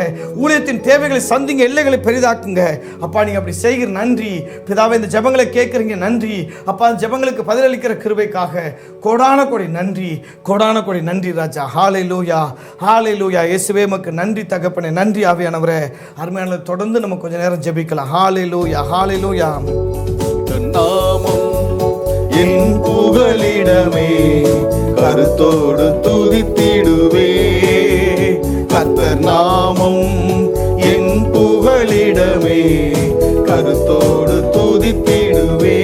A: ஊழியத்தின் தேவைகளை சந்திங்க, எல்லைகளை பெரிதாக்குங்க. அப்பா நீங்க அப்படி செய்கிற நன்றி பிதாவே. இந்த ஜெபங்களை கேட்குறீங்க நன்றி அப்பா. அந்த ஜெபங்களுக்கு பதிலளிக்கிற கிருபைக்காக கோடான கோடி நன்றி, கோடான கோடி நன்றி ராஜா. ஹல்லேலூயா, ஹல்லேலூயா. இயேசுவே உமக்கு நன்றி தகப்பனே, நன்றி ஆவியானவரே. அருமையான தொடர்ந்து நம்ம கொஞ்ச நேரம் ஜெபிக்கலாம். ஹல்லேலூயா, ஹல்லேலூயா.
B: நாமம் என் புகலிடமே, கருத்தோடு துதித்திடுவே. கர்த்தர் நாமம் என் புகலிடமே, கருத்தோடு துதித்திடுவே.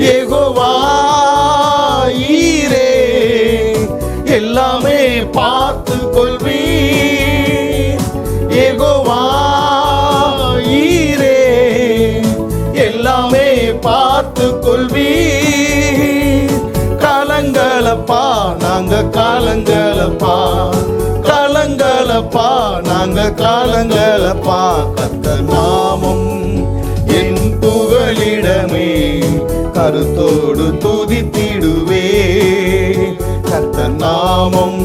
B: யெகோவா ஈரே, எல்லாமே பார்த்து கொள்வீர். யெகோவா ஈரே, எல்லாமே பார்த்து கொள்வீர். காலங்களப்பா நாங்க காலங்களப்பா, காலங்களப்பா நாங்க காலங்களப்பா. கர்த்தர் நாமம் என் புகலிடமே, கருத்தோடு துதித்திடுவே. கர்த்தர் நாமம்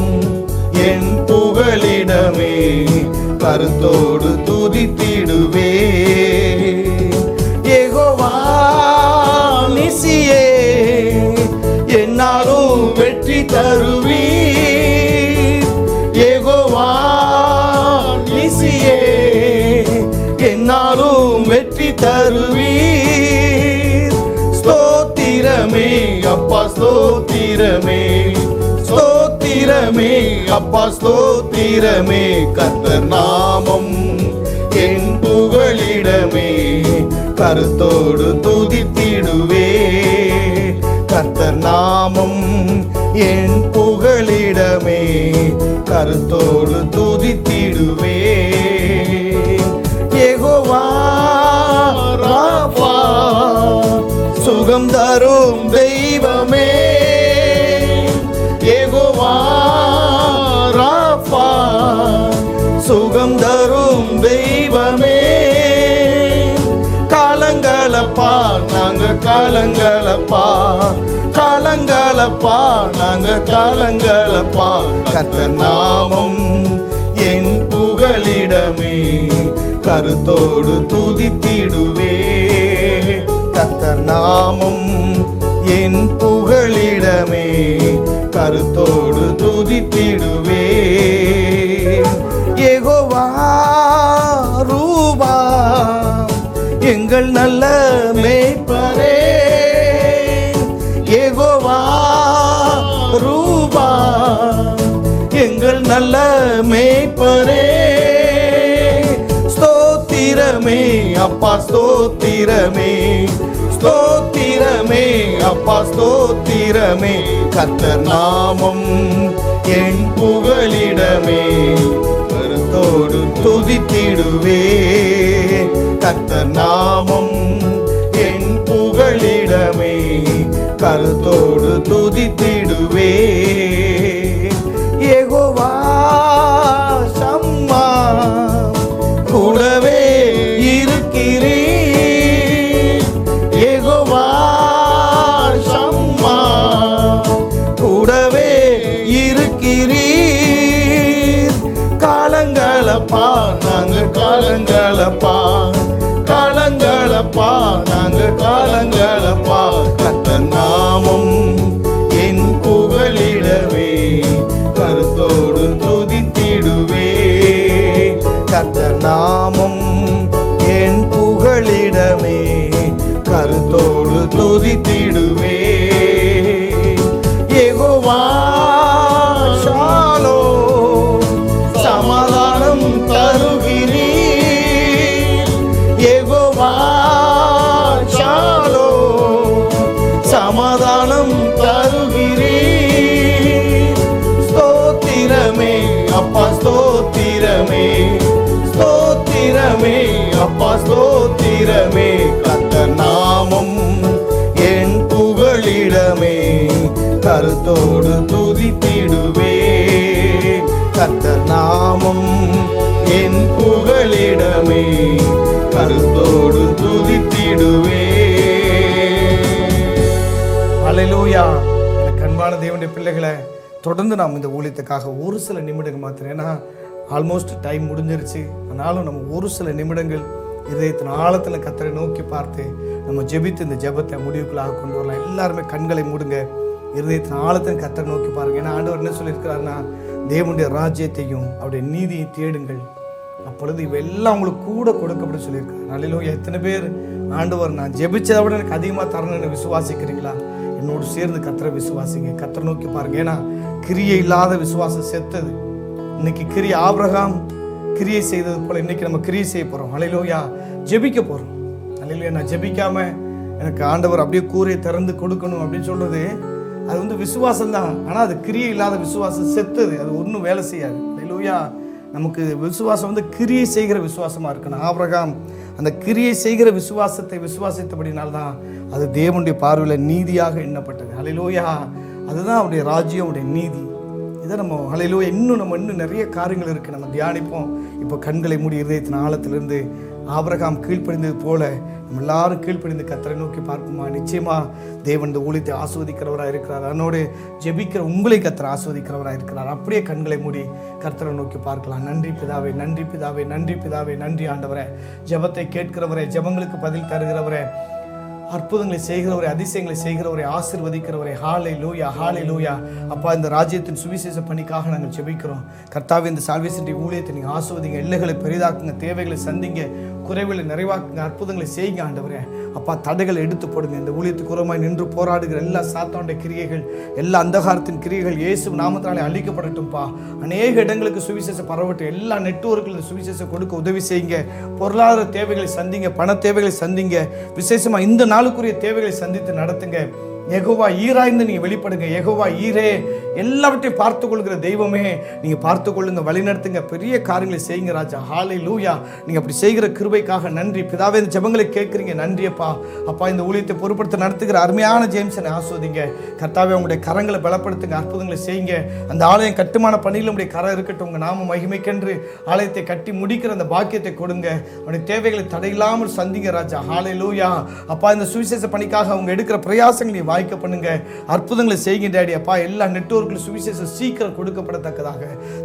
B: என் புகலிடமே, கருத்தோடு துதித்திடுவே. யெகோவா நிசியே, என்னாலும் வெற்றி தருவீர். யெகோவா நிசியே, என்னாலும் வெற்றி தருவீர். ஸ்தோத்திரமே அப்பா, ஸ்தோத்திரமே, ஸ்தோத்திரமே அப்பா, ஸ்தோத்திரமே. கர்த்தர் நாமம் என் புகலிடமே, கருத்தோடு துதித்திடுவே. கர்த்தர் நாமம் என் புகலிடமே கருத்தோடு துதித்திடுவே. யெகோவா ராபா சுகம் தரும் தெய்வமே. யெகோவா ராபா சுகம் தரும் தெய்வமே. காலங்களப்பா நாங்க காலங்களப்பா, காலங்களப்பா நாங்க காலங்களப்பா. கர்த்தர் நாமம் என் புகலிடமே கருத்தோடு துதித்திடுவே. கர்த்தர் நாமம் என் புகலிடமே கருத்தோடு துதித்திடுவே. யெகோவா ரூபா எங்கள் நல்ல மேய்ப்பரே. யெகோவா ரூபா எங்கள் நல்ல மேய்ப்பரே. ஸ்தோத்திரமே அப்பா ஸ்தோத்திரமே, ஸ்தோத்திரமே அப்பா ஸ்தோத்திரமே. கர்த்தர் நாமம் என் புகலிடமே கருத்தோடு துதித்திடுவே. கர்த்தர் நாமம் என் புகலிடமே கருத்தோடு துதித்திடுவே. யெகோவா சம்மா கூடவே இருக்கிறீர். யெகோவா சம்மா கூடவே இருக்கிறீர். காலங்களப்பா நாங்க காலங்களப்பா, காலங்களப்பா நாங்க காலங்களப்பா. கர்த்தர் நாமம் என் புகலிடமே கருத்தோடு துதித்திடுவே. கர்த்தர் நாமம் என் புகலிடமே கருத்தோடு துதித்திடுவே. யெகோவா ஷாலோம் சமாதானம் தருகிறீர். யெகோவா ஷாலோம் சமாதானம் தருகிறீர். ஸ்தோத்திரமே அப்பா ஸ்தோத்திரமே, ஸ்தோத்திரமே அப்பா ஸ்தோத்திரமே. கர்த்தர் நாமம் என் புகலிடமே கருத்தோடு துதித்திடுவே. கர்த்தர் நாமம் என் புகலிடமே கருத்தோடு துதித்திடுவே.
A: அல்லேலூயா. எனக்கு அன்பான தேவனுடைய பிள்ளைகளை, தொடர்ந்து நாம் இந்த ஊழியத்துக்காக ஒரு சில நிமிடங்கள் மாத்திரம், ஏன்னா ஆல்மோஸ்ட் டைம் முடிஞ்சிருச்சு. ஆனாலும் நம்ம ஒரு சில நிமிடங்கள் இதயத்தின் ஆழத்தில் கர்த்தரை நோக்கி பார்த்து நம்ம ஜெபித்து இந்த ஜெபத்தை முடிவுக்குள்ளாக கொண்டு வரலாம். எல்லாருமே கண்களை மூடுங்க, இருதயத்தின் ஆழத்தின் கர்த்தரை நோக்கி பாருங்க. ஏன்னா ஆண்டவர் என்ன சொல்லியிருக்கிறாருன்னா, தேவனுடைய ராஜ்யத்தையும் அவருடைய நீதியை தேடுங்கள், அப்பொழுது இவெல்லாம் உங்களுக்கு கூட கொடுக்கப்பட்டு சொல்லியிருக்காரு. அல்லேலூயா. எத்தனை பேர் ஆண்டவர் நான் ஜெபிச்சதை விட எனக்கு அதிகமாக தரணும்னு விசுவாசிக்கிறீங்களா? என்னோடு சேர்ந்து கர்த்தரை விசுவாசிங்க, கர்த்தரை நோக்கி பாருங்க. ஏன்னா கிரியை இல்லாத விசுவாசம் செத்தது. இன்னைக்கு கிரியை ஆபிரகாம் கிரியை செய்தது போல இன்னைக்கு நம்ம கிரியை செய்ய போகிறோம். அல்லேலூயா. ஜெபிக்க போகிறோம். அல்லேலூயா. நான் ஜெபிக்காம எனக்கு ஆண்டவர் அப்படியே கூரையை திறந்து கொடுக்கணும் அப்படின்னு சொல்றது அது விசுவாசம் தான். ஆனால் அது கிரியை இல்லாத விசுவாசம் செத்தது, அது ஒன்றும் வேலை செய்யாது. அல்லேலூயா. நமக்கு விசுவாசம் கிரியை செய்கிற விசுவாசமாக இருக்கணும். ஆபிரகாம் அந்த கிரியை செய்கிற விசுவாசத்தை விசுவாசித்தபடினால்தான் அது தேவனுடைய பார்வையில் நீதியாக எண்ணப்பட்டது. அல்லேலூயா. அதுதான் அவருடைய ராஜ்யம், அவருடைய நீதி. இதை நம்ம அல்லேலூயா இன்னும் நிறைய காரியங்கள் இருக்குது, நம்ம தியானிப்போம். இப்போ கண்களை மூடி இதயத்தின் ஆழத்திலிருந்து ஆபிரகாம் கீழ்ப்படிந்தது போல நம்ம எல்லாரும் கீழ்ப்படிந்து கர்த்தரை நோக்கி பார்ப்போமா? நிச்சயமா தேவன் இந்த ஊழியத்தை ஆஸ்வதிக்கிறவராக இருக்கிறார். அதனோடு ஜெபிக்கிற உங்களை கர்த்தர் ஆஸ்வதிக்கிறவராக இருக்கிறார். அப்படியே கண்களை மூடி கர்த்தரை நோக்கி பார்க்கலாம். நன்றி பிதாவே, நன்றி பிதாவே, நன்றி பிதாவே, நன்றி ஆண்டவரே. ஜெபத்தை கேட்கிறவரே, ஜெபங்களுக்கு பதில் தருகிறவரே, அற்புதங்களை செய்கிறவரை, அதிசயங்களை செய்கிறவரை, ஆசீர்வதிக்கிறவரை. ஹல்லேலூயா, ஹல்லேலூயா. அப்பா, இந்த ராஜ்யத்தின் சுவிசேஷ பணிக்காக நாங்கள் ஜெபிக்கிறோம். கர்த்தாவே, இந்த சால்வேஷன் ஊழியத்தை நீங்கள் ஆசீர்வதிங்க, எல்லைகளை பெரிதாக்குங்க, தேவைகளை சந்திங்க, குறைவுகளை நிறைவாக்குங்க, அற்புதங்களை செய்யுங்க ஆண்டவரே. அப்பா, தடைகளை எடுத்து போடுங்க. இந்த ஊழியத்துக்கு உரமாய் நின்று போராடுகிற எல்லா சாத்தானுடைய கிரியைகள், எல்லா அந்தகாரத்தின் கிரியைகள் இயேசு நாமத்தினாலே அழிக்கப்படட்டும்பா. அநேக இடங்களுக்கு சுவிசேஷ பரவட்டும். எல்லா நெட்வொர்க்கில் சுவிசேஷம் கொடுக்க உதவி செய்யுங்க. பொருளாதார தேவைகளை சந்திங்க, பண தேவைகளை சந்திங்க. விசேஷமாக இந்த நாளுக்குரிய தேவைகளை சந்தித்து நடத்துங்க. யெகோவா ஈராய்ந்து நீங்க வெளிப்படுங்க. யெகோவா ஈரே, எல்லாவற்றையும் பார்த்து கொள்கிற தெய்வமே, நீங்க பார்த்து கொள்ளுங்க, வழிநடத்துங்க, பெரிய காரியங்களை செய்யுங்க ராஜா. ஹல்லேலூயா. நீங்க அப்படி செய்கிற கிருபைக்காக நன்றி பிதாவே. இந்த ஜெபங்களை கேட்குறீங்க, நன்றி அப்பா. அப்பா, இந்த ஊழியத்தை பொறுப்படுத்த நடத்துகிற அருமையான ஜேம்ஸனை ஆஸ்வதிங்க கர்த்தாவே. உங்களுடைய கரங்களை பலப்படுத்துங்க, அற்புதங்களை செய்யுங்க. அந்த ஆலயம் கட்டுமான பணியில் உங்களுடைய கரம் இருக்கட்டும். உங்க நாம மகிமைக்கென்று ஆலயத்தை கட்டி முடிக்கிற அந்த பாக்கியத்தை கொடுங்க. அவருடைய தேவைகளை தடையில்லாமல் சந்திங்க ராஜா. ஹல்லேலூயா. அப்பா, இந்த சுவிசேஷ பணிக்காக அவங்க எடுக்கிற பிரயாசங்களை வாய்க்க பண்ணுங்க, அற்புதங்களை செய்யுங்க டாடி. அப்பா, எல்லா நெட்வொர்க்கில் சுவிசேஷம் சீக்கிரம் கொடுக்கப்படத்தக்கதாக,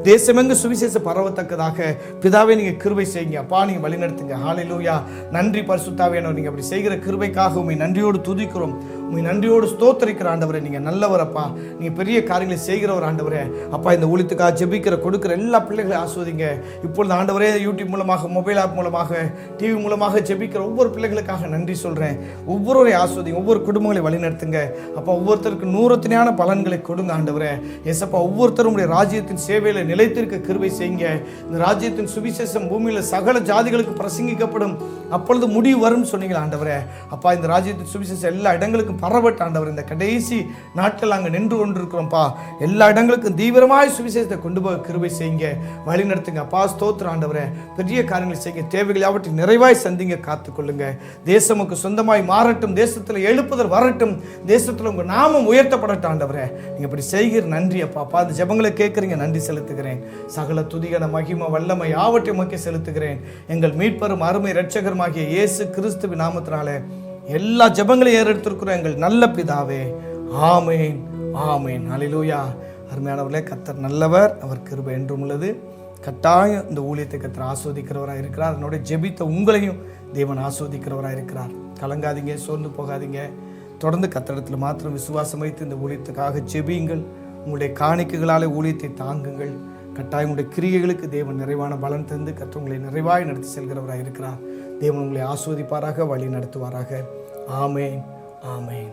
A: தேசமெங்கு சுவிசேஷம் பரவத்தக்கதாக பிதாவே நீங்க கிருபை செய்யுங்க அப்பா. நீங்க வழிநடத்துங்க. ஹல்லேலூயா. நன்றி பரிசுத்தாவியானவர். நீங்க அப்படி செய்கிற கிருபைக்காக உம்மை நன்றியோடு துதிக்கிறோம், உம்மை நன்றியோடு ஸ்தோத்திரிக்கிற ஆண்டவரே. நீங்க நல்லவர் அப்பா, நீங்க பெரிய காரியங்களை செய்கிறவர் ஆண்டவரே. அப்பா, இந்த ஊழியத்துக்காக ஜெபிக்கிற கொடுக்கிற எல்லா பிள்ளைகளையும் ஆஸ்வதிங்க. இப்பொழுது ஆண்டவரே, யூடியூப் மூலமாக, மொபைல் ஆப் மூலமாக, டிவி மூலமாக ஜெபிக்கிற ஒவ்வொரு பிள்ளைகளுக்காக நன்றி சொல்றேன். ஒவ்வொருவரையும் ஆஸ்வதிங்க, ஒவ்வொரு குடும்பங்களை வழிநடத்துங்க அப்பா. ஒவ்வொருத்தருக்கு நூறத்தினான பலன்களை கொடுங்க ஆண்டவரே. ஏசப்பா, ஒவ்வொருத்தரும் ராஜ்யத்தின் சேவையில நிலைத்திருக்க கிருபை செய்யுங்க. இந்த ராஜ்யத்தின் சுவிசேஷம் பூமியில சகல ஜாதிகளுக்கு பிரசங்கிக்கப்படும், அப்பொழுது முடிவு வரும் சொன்னீங்க ஆண்டவரே. அப்பா, இந்த ராஜ்யத்தின் சுவிசேஷம் எல்லா இடங்களுக்கும் பரவட்ட ஆண்டவர். இந்த கடைசி நாட்கள் அங்கே நின்று கொண்டிருக்கிறோம்ப்பா. எல்லா இடங்களுக்கும் தீவிரமாய் சுவிசேஷத்தை கொண்டு போக கிருபை செய்யுங்க, வழி நடத்துங்க அப்பா. ஸ்தோத்திர ஆண்டவரே. பெரிய காரியங்களை செய்யுங்க, தேவைகள் யாவற்றை நிறைவாய் சந்திங்க, காத்துக்கொள்ளுங்க. தேசமுக்கு சொந்தமாய் மாறட்டும், தேசத்தில் எழுப்புதல் வரட்டும், தேசத்தில் உங்க நாமம் உயர்த்தப்படட்டும் ஆண்டவரே. நீங்க இப்படி செய்கிற நன்றி அப்பா. அப்பா, அந்த ஜெபங்களை கேட்குறீங்க, நன்றி செலுத்துகிறேன். சகல துதிகன மகிமை வல்லமை யாவற்றை உமக்கே செலுத்துகிறேன். எங்கள் மீட்பரும் அருமை இரட்சகருமாகிய இயேசு கிறிஸ்துவின் நாமத்தினாலே எல்லா ஜெபங்களையும் ஏறெடுத்திருக்கிறோம் எங்கள் நல்ல பிதாவே. ஆமேன், ஆமேன். ஹல்லேலூயா. அருமையானவர்களே, கர்த்தர் நல்லவர், அவர் கிருபை என்றும் உள்ளது. கட்டாயம் இந்த ஊழியத்தை கர்த்தர் ஆஸ்வதிக்கிறவராக இருக்கிறார். அதனோட ஜெபித்த உங்களையும் தேவன் ஆஸ்வதிக்கிறவராக இருக்கிறார். கலங்காதீங்க, சோர்ந்து போகாதீங்க. தொடர்ந்து கர்த்தரிடத்தில் மாத்திரம் விசுவாசம் வைத்து இந்த ஊழியத்துக்காக ஜெபியுங்கள். உங்களுடைய காணிக்கைகளாலே ஊழியத்தை தாங்குங்கள். கட்டாயம் உங்களுடைய கிரியைகளுக்கு தேவன் நிறைவான பலன் தந்து கர்த்தர் உங்களை நிறைவாய் நடத்தி செல்கிறவராக இருக்கிறார். தேவன் உங்களை ஆஸ்வதிப்பாராக, வழி நடத்துவாராக. ஆமேன், ஆமேன்.